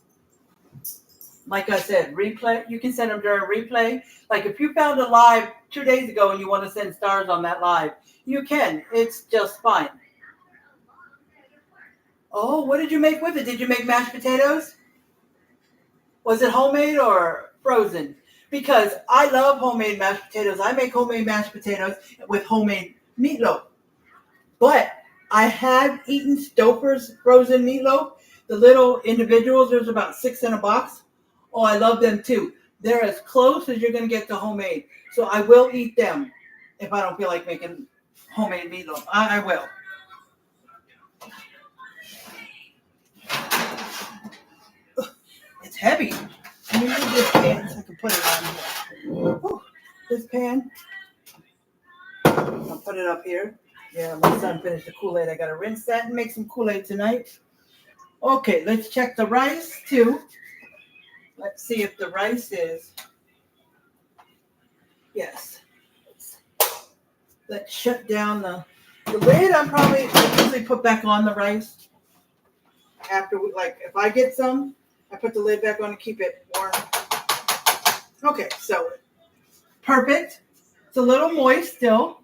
like I said, replay, you can send them during replay. Like if you found a live 2 days ago and you want to send stars on that live, you can. It's just fine. Oh, what did you make with it? Did you make mashed potatoes? Was it homemade or frozen? Because I love homemade mashed potatoes. I make homemade mashed potatoes with homemade meatloaf. But I have eaten Stouffer's frozen meatloaf. The little individuals, there's about 6 in a box. Oh, I love them too. They're as close as you're going to get to homemade. So I will eat them if I don't feel like making homemade meatloaf. I will. It's heavy. Let me move this pan so I can put it on here. Whew. This pan. I'll put it up here. Yeah, my son finished the Kool-Aid. I got to rinse that and make some Kool-Aid tonight. Okay, let's check the rice too. Let's see if the rice is. Yes. Let's shut down the lid. I usually put back on the rice after if I get some, I put the lid back on to keep it warm. Okay, so perfect. It's a little moist still.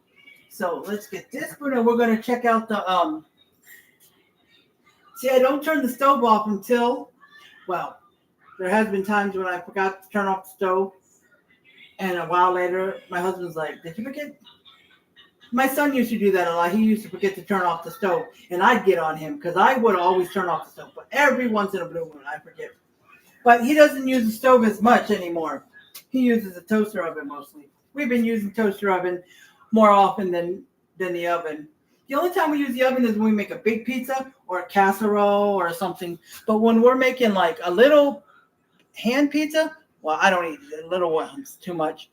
So let's get this spoon, and we're going to check out the See, I don't turn the stove off until, there has been times when I forgot to turn off the stove, and a while later, my husband's like, "Did you forget?" My son used to do that a lot. He used to forget to turn off the stove, and I'd get on him because I would always turn off the stove. But every once in a blue moon, I forget. But he doesn't use the stove as much anymore. He uses a toaster oven mostly. We've been using toaster oven more often than the oven. The only time we use the oven is when we make a big pizza or a casserole or something. But when we're making like a little hand pizza, well, I don't eat the little ones too much.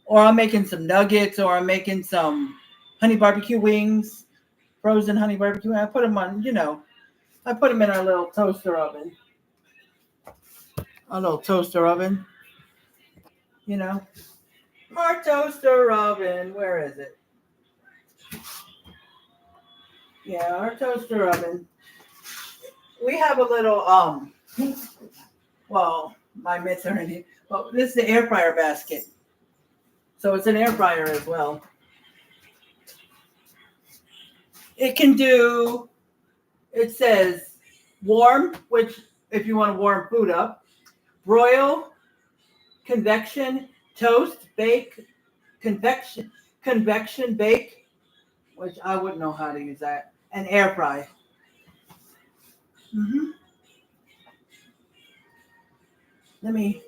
Or I'm making some nuggets, or I'm making some honey barbecue wings, frozen honey barbecue. I put them on, I put them in our little toaster oven. A little toaster oven, Our toaster oven. Where is it? Yeah, our toaster oven. We have a little well, my mitts are in here. But this is the air fryer basket. So it's an air fryer as well. It can do, it says warm, which if you want to warm food up, broil, convection, toast, bake, convection, bake, which I wouldn't know how to use that, and air fry. Mm-hmm. Let me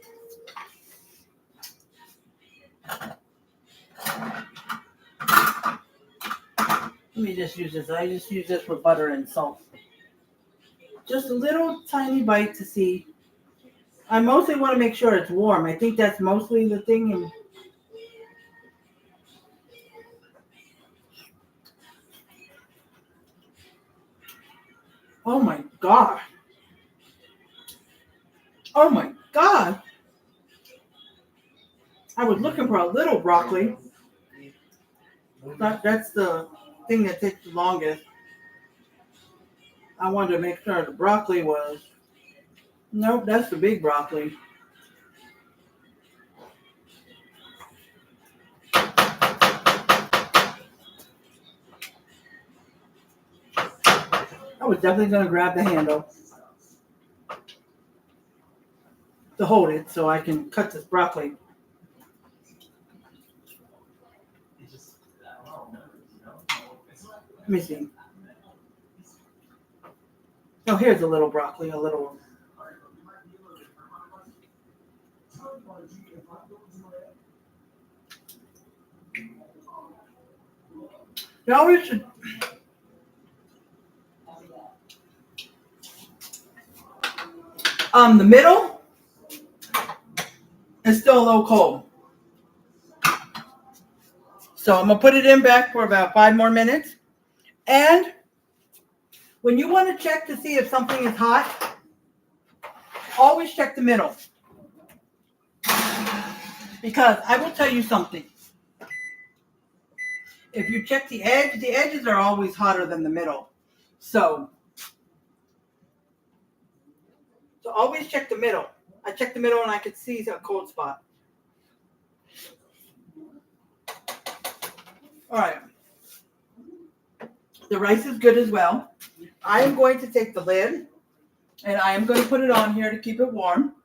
just use this. I just use this for butter and salt. Just a little tiny bite to see. I mostly want to make sure it's warm. I think that's mostly the thing. And oh my God. Oh my God. I was looking for a little broccoli. That's the thing that takes the longest. I wanted to make sure the broccoli was. Nope, that's the big broccoli. I was definitely going to grab the handle to hold it so I can cut this broccoli. Let me see. Oh, here's a little broccoli, a little. You always should. The middle is still a little cold. So I'm going to put it in back for about 5 more minutes. And when you want to check to see if something is hot, always check the middle. Because I will tell you something. If you check the edges are always hotter than the middle. So always check the middle. I checked the middle and I could see a cold spot. All right. The rice is good as well. I am going to take the lid and I am going to put it on here to keep it warm.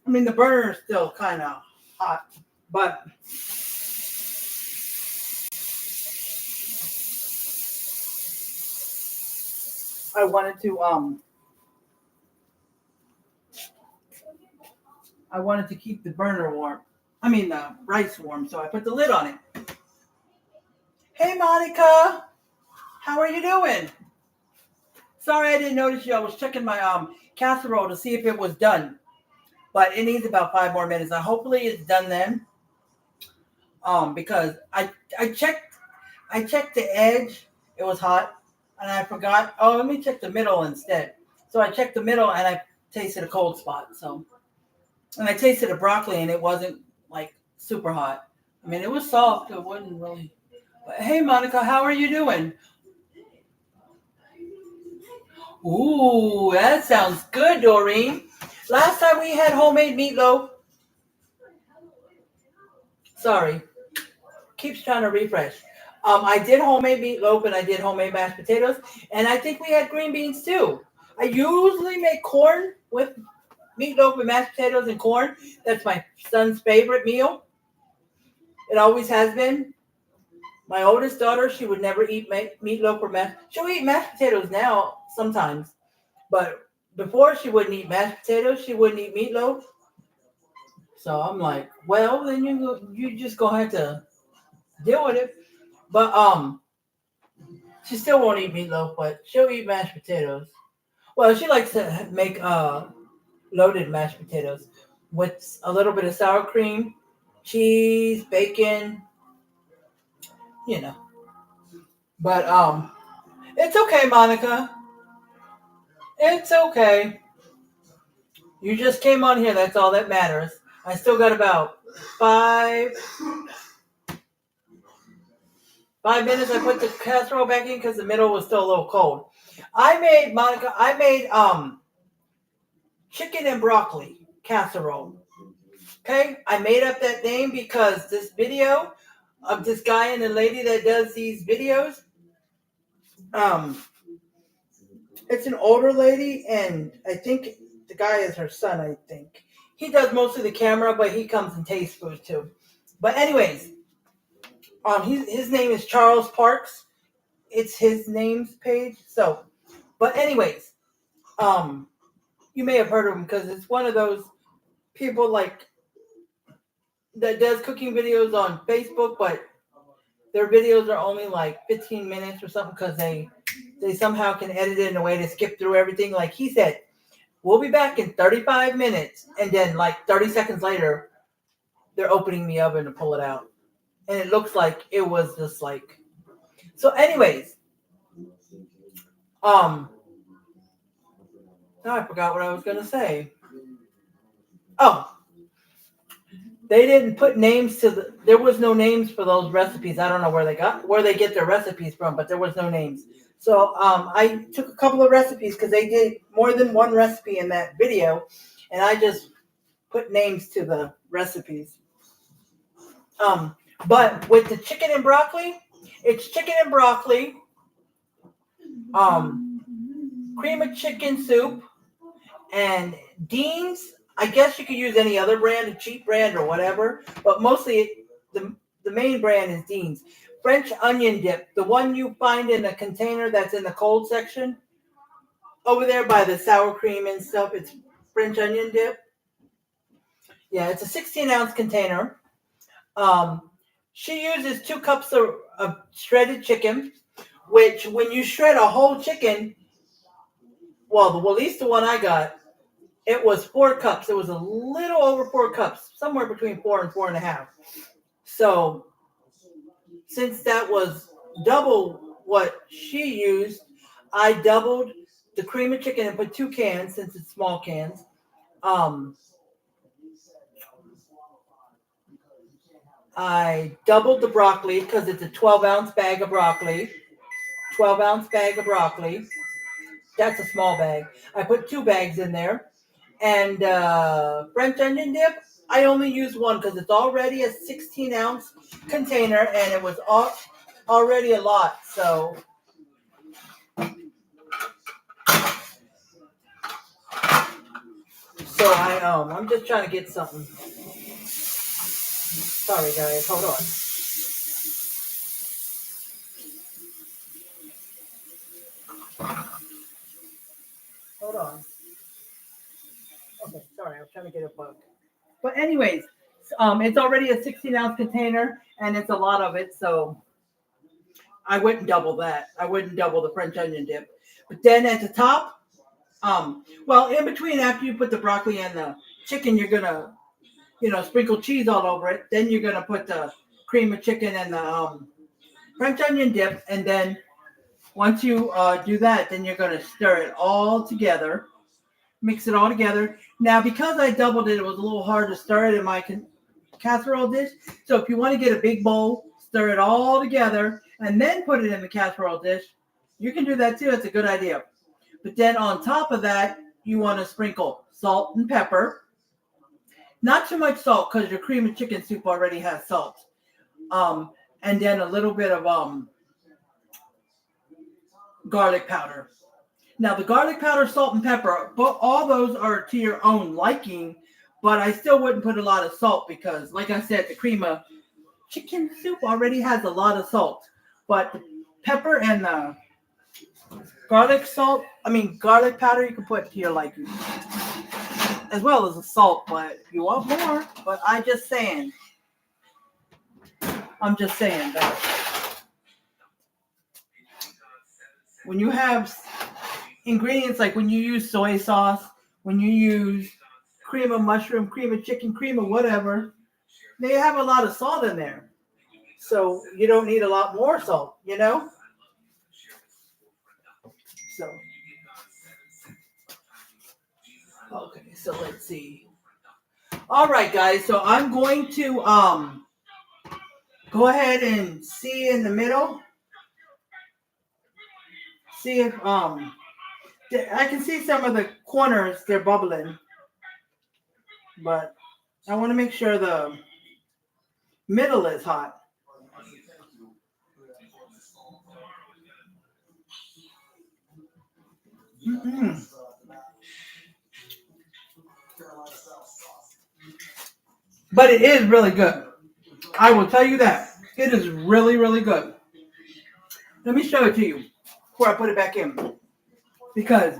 I mean, the burner is still kind of hot, but I wanted to keep the burner warm. I mean, the rice warm, so I put the lid on it. Hey, Monica. How are you doing? Sorry I didn't notice you. I was checking my casserole to see if it was done. But it needs about 5 more minutes. Now, hopefully it's done then. Because I checked the edge. It was hot. And I forgot. Oh, let me check the middle instead. So I checked the middle and I tasted a cold spot. So, and I tasted the broccoli and it wasn't like super hot. I mean, it was soft. It wasn't really. But, hey, Monica, how are you doing? Ooh, that sounds good, Doreen. Last time we had homemade meatloaf. Sorry. Keeps trying to refresh. I did homemade meatloaf and I did homemade mashed potatoes. And I think we had green beans too. I usually make corn with meatloaf and mashed potatoes and corn. That's my son's favorite meal. It always has been. My oldest daughter, she would never eat meatloaf or mashed. She'll eat mashed potatoes now sometimes. But before she wouldn't eat mashed potatoes, she wouldn't eat meatloaf. So I'm like, well, then you just gonna have to deal with it. But she still won't eat meatloaf, but she'll eat mashed potatoes. Well, she likes to make loaded mashed potatoes with a little bit of sour cream, cheese, bacon, you know. But it's okay, Monica. It's okay. You just came on here. That's all that matters. I still got about 5 minutes. I put the casserole back in because the middle was still a little cold. I made chicken and broccoli casserole. Okay, I made up that name because this video of this guy and the lady that does these videos, it's an older lady, and I think the guy is her son. I think he does most of the camera, but he comes and tastes food too. But anyways, his name is Charles Parks. It's his name's page. So, but anyways, you may have heard of him because it's one of those people like that does cooking videos on Facebook, but their videos are only like 15 minutes or something because they somehow can edit it in a way to skip through everything. Like he said, we'll be back in 35 minutes, and then like 30 seconds later, they're opening the oven to pull it out, and it looks like it was just like. So, anyways, now I forgot what I was gonna say. Oh, they didn't put names to there was no names for those recipes. I don't know where they get their recipes from, but there was no names. So I took a couple of recipes because they did more than one recipe in that video, and I just put names to the recipes. But with the chicken and broccoli, it's chicken and broccoli, cream of chicken soup, and Dean's. I guess you could use any other brand, a cheap brand or whatever, but mostly the main brand is Dean's. French onion dip, the one you find in a container that's in the cold section, over there by the sour cream and stuff, it's French onion dip. Yeah, it's a 16-ounce container. She uses 2 cups of shredded chicken, which when you shred a whole chicken, well, at least the one I got, it was 4 cups. It was a little over 4 cups, somewhere between 4 and 4.5. So, since that was double what she used, I doubled the cream of chicken and put 2 cans since it's small cans. I doubled the broccoli because it's a 12-ounce bag of broccoli. 12-ounce bag of broccoli. That's a small bag. I put 2 bags in there. And French onion dip, I only used 1 because it's already a 16-ounce container, and it was already a lot. So I'm just trying to get something. Sorry, guys. Hold on. Hold on. Okay, sorry. I was trying to get a bug. But anyways, it's already a 16-ounce container, and it's a lot of it, so I wouldn't double that. I wouldn't double the French onion dip. But then at the top, in between, after you put the broccoli and the chicken, you're gonna, sprinkle cheese all over it. Then you're gonna put the cream of chicken and the French onion dip, and then once you do that, then you're gonna stir it all together. Mix it all together. Now, because I doubled it, it was a little hard to stir it in my casserole dish. So if you want to get a big bowl, stir it all together, and then put it in the casserole dish, you can do that too. It's a good idea. But then on top of that, you want to sprinkle salt and pepper. Not too much salt because your cream of chicken soup already has salt. And then a little bit of garlic powder. Now, the garlic powder, salt, and pepper, but all those are to your own liking, but I still wouldn't put a lot of salt because, like I said, the cream of chicken soup already has a lot of salt. But the pepper and the garlic powder, you can put to your liking, as well as the salt, but if you want more, but I'm just saying that when you have ingredients like when you use soy sauce, when you use cream of mushroom, cream of chicken, cream of whatever, they have a lot of salt in there. So you don't need a lot more salt, So, okay, so let's see. All right, guys. So I'm going to go ahead and see in the middle. See if I can see some of the corners, they're bubbling, but I want to make sure the middle is hot. Mm-mm. But it is really good. I will tell you that. It is really, really good. Let me show it to you before I put it back in. Because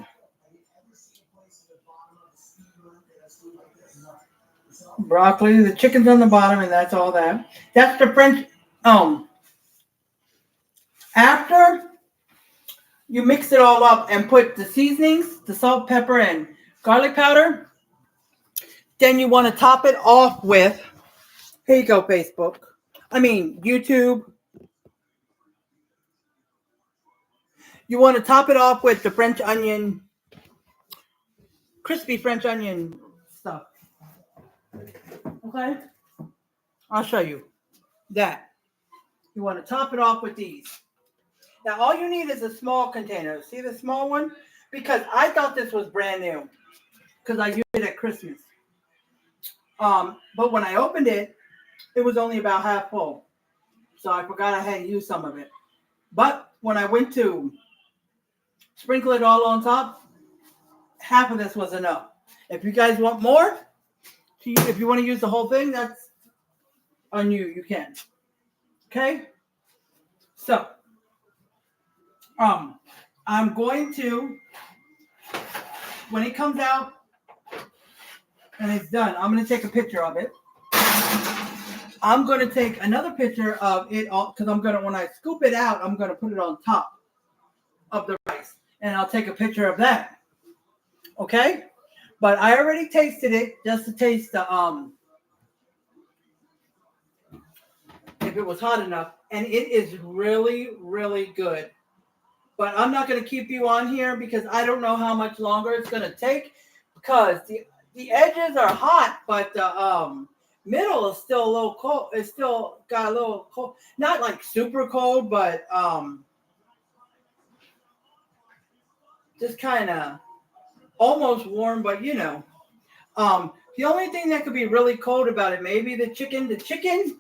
broccoli, the chicken's on the bottom, and that's all that. That's the French. After you mix it all up and put the seasonings, the salt, pepper, and garlic powder, then you want to top it off with, here you go, YouTube. You want to top it off with the French onion, crispy French onion stuff. Okay? I'll show you that. You want to top it off with these. Now, all you need is a small container. See the small one? Because I thought this was brand new. Because I used it at Christmas. But when I opened it, it was only about half full. So I forgot I hadn't used some of it. But when I went to sprinkle it all on top, half of this was enough. If you guys want more, if you want to use the whole thing, that's on you. You can. Okay? So, I'm going to, when it comes out and it's done, I'm going to take a picture of it. I'm going to take another picture of it all because when I scoop it out, I'm going to put it on top of the rice, and I'll take a picture of that. Okay? But I already tasted it just to taste the if it was hot enough, and it is really, really good. But I'm not going to keep you on here because I don't know how much longer it's going to take because the edges are hot, but the middle is still a little cold. It's still got a little cold, not like super cold, but just kind of almost warm. But the only thing that could be really cold about it, maybe the chicken. The chicken,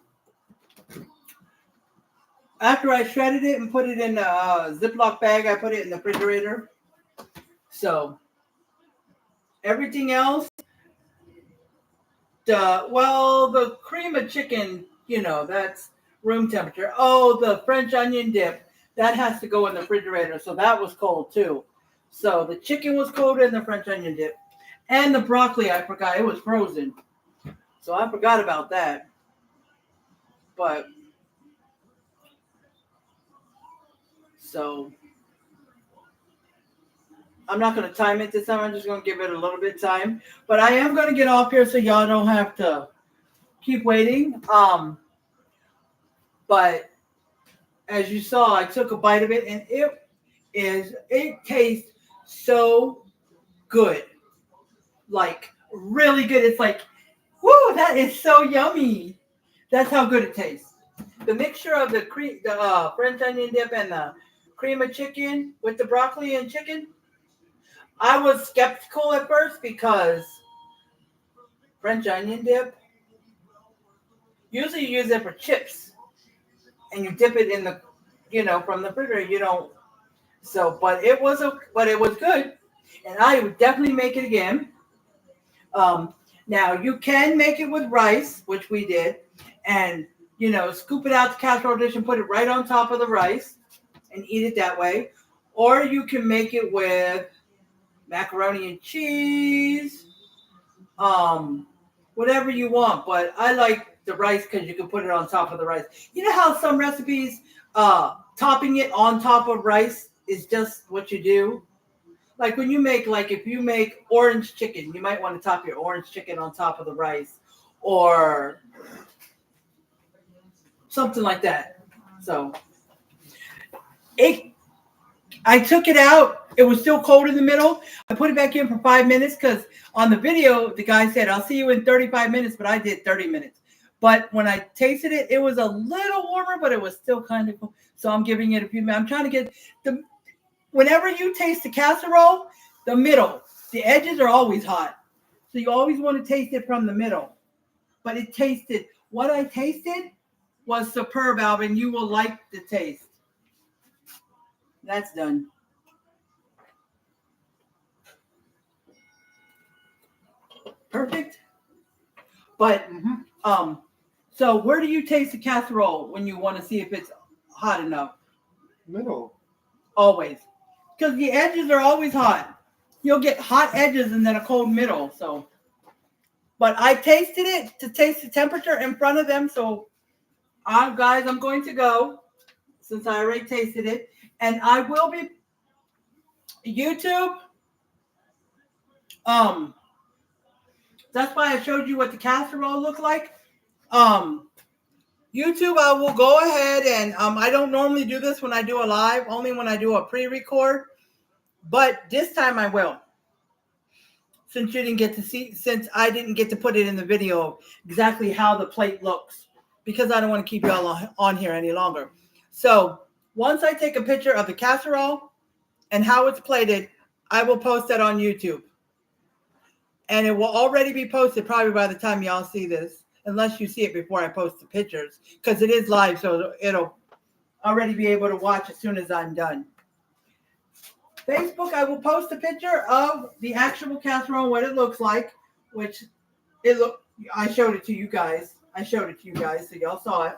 after I shredded it and put it in a Ziploc bag, I put it in the refrigerator. So everything else, the cream of chicken, that's room temperature. Oh, the French onion dip, that has to go in the refrigerator. So that was cold too. So the chicken was colder than the French onion dip. And the broccoli, I forgot, it was frozen. So I forgot about that. But so I'm not going to time it this time. I'm just going to give it a little bit of time. But I am going to get off here so y'all don't have to keep waiting. But as you saw, I took a bite of it, and it tastes so good. Like, really good. It's like, whoo, that is so yummy. That's how good it tastes. The mixture of the French onion dip and the cream of chicken with the broccoli and chicken, I was skeptical at first because French onion dip, usually you use it for chips and you dip it in the, from the refrigerator. You don't. So, but it was good, and I would definitely make it again. Now you can make it with rice, which we did, and scoop it out the casserole dish and put it right on top of the rice and eat it that way. Or you can make it with macaroni and cheese, whatever you want. But I like the rice because you can put it on top of the rice. You know how some recipes, topping it on top of rice is just what you do? Like when you make, if you make orange chicken, you might want to top your orange chicken on top of the rice or something like that. So I took it out it was still cold in the middle. I put it back in for 5 minutes because on the video, the guy said, I'll see you in 35 minutes, but I did 30 minutes. But when I tasted it, it was a little warmer, but it was still kind of cool. So I'm giving it a few minutes. I'm trying to get whenever you taste the casserole, the middle, the edges are always hot. So you always want to taste it from the middle. But what I tasted was superb, Alvin. You will like the taste. That's done. Perfect. But so where do you taste the casserole when you want to see if it's hot enough? Middle. Always. Because the edges are always hot. You'll get hot edges and then a cold middle. So, but I tasted it to taste the temperature in front of them. So, guys, I'm going to go since I already tasted it, and I will be YouTube. That's why I showed you what the casserole looked like. YouTube, I will go ahead and I don't normally do this when I do a live, only when I do a pre-record. But this time I will. Since I didn't get to put it in the video exactly how the plate looks. Because I don't want to keep y'all on here any longer. So once I take a picture of the casserole and how it's plated, I will post that on YouTube. And it will already be posted probably by the time y'all see this. Unless you see it before I post the pictures. Because it is live, so it'll already be able to watch as soon as I'm done. Facebook, I will post a picture of the actual casserole, what it looks like. I showed it to you guys. So y'all saw it.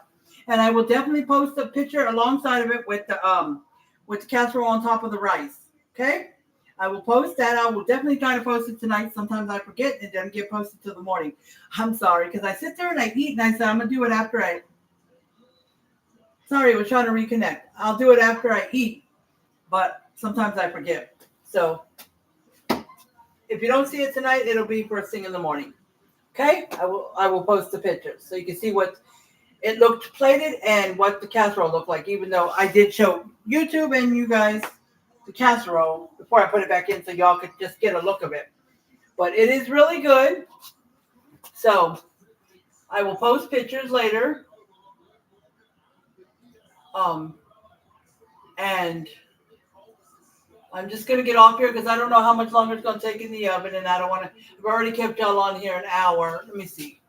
And I will definitely post a picture alongside of it with the casserole on top of the rice. Okay? I will post that. I will definitely try to post it tonight. Sometimes I forget and it doesn't get posted till the morning. I'm sorry, because I sit there and I eat and I said I'm going to do it after I... Sorry, I was trying to reconnect. I'll do it after I eat, but sometimes I forget. So if you don't see it tonight, it'll be first thing in the morning. Okay? I will post the pictures so you can see what it looked plated and what the casserole looked like, even though I did show YouTube and you guys the casserole before I put it back in so y'all could just get a look of it. But it is really good. So I will post pictures later. And I'm just going to get off here because I don't know how much longer it's going to take in the oven, and I don't want to. I've already kept y'all on here an hour. Let me see.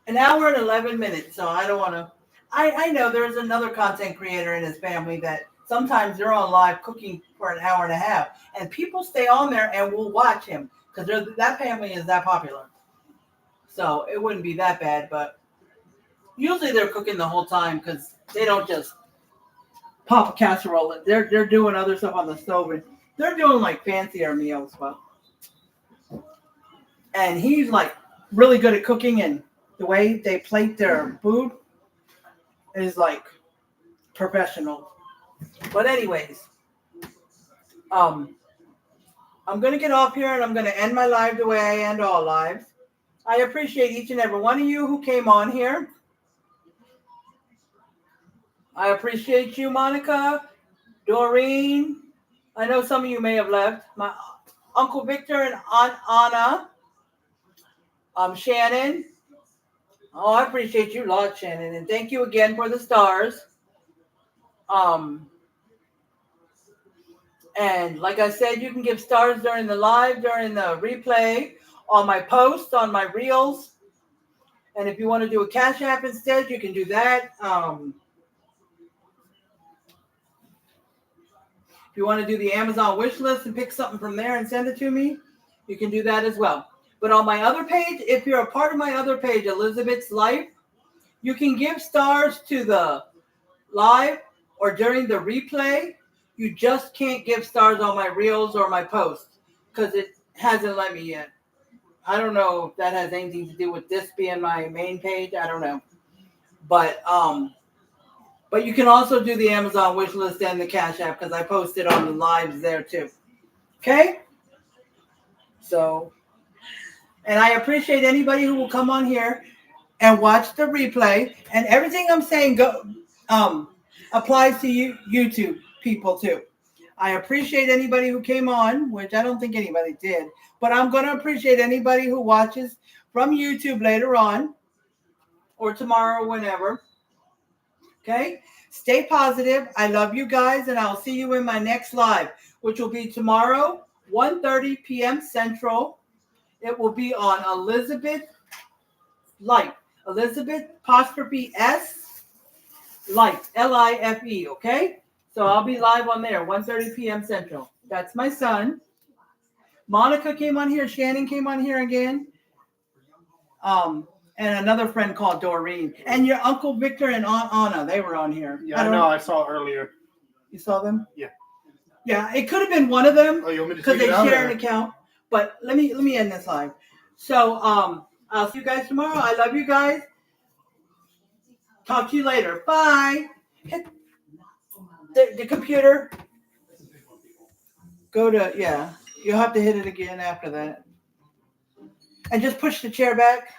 An hour and 11 minutes. So I don't want to. I know there's another content creator in his family that sometimes they're on live cooking for an hour and a half, and people stay on there and will watch him because that family is that popular. So it wouldn't be that bad, but usually they're cooking the whole time because they don't just pop a casserole. They're doing other stuff on the stove, and they're doing like fancier meals. Well, and he's like really good at cooking, and the way they plate their food is like professional. But anyways, I'm gonna get off here and I'm gonna end my live the way I end all lives. I appreciate each and every one of you who came on here. I appreciate you, Monica, Doreen. I know some of you may have left. My Uncle Victor and Aunt Anna. Shannon. Oh, I appreciate you a lot, Shannon. And thank you again for the stars. And like I said, you can give stars during the live, during the replay, on my posts, on my reels. And if you want to do a Cash App instead, you can do that. If you want to do the Amazon wish list and pick something from there and send it to me, you can do that as well. But on my other page, if you're a part of my other page, Elizabeth's Life, you can give stars to the live or during the replay. You just can't give stars on my reels or my posts because it hasn't let me yet. I don't know if that has anything to do with this being my main page. I don't know. But you can also do the Amazon wish list and the Cash App because I posted on the lives there too. Okay? So, and I appreciate anybody who will come on here and watch the replay. And everything I'm saying applies to you YouTube people too. I appreciate anybody who came on, which I don't think anybody did, but I'm going to appreciate anybody who watches from YouTube later on or tomorrow or whenever. Okay? Stay positive. I love you guys, and I'll see you in my next live, which will be tomorrow, 1:30 p.m. Central. It will be on Elizabeth Life. Elizabeth apostrophe S Life. Life. Okay? So I'll be live on there, 1:30 p.m. Central. That's my son. Monica came on here. Shannon came on here again. And another friend called Doreen. And your Uncle Victor and Aunt Anna, they were on here. Yeah, I know. I saw it earlier. You saw them? Yeah. Yeah, it could have been one of them Oh, you want me to because take they it out? share an account. But let me end this live. So I'll see you guys tomorrow. I love you guys. Talk to you later. Bye. Hit the computer. Go to, yeah. You'll have to hit it again after that. And just push the chair back.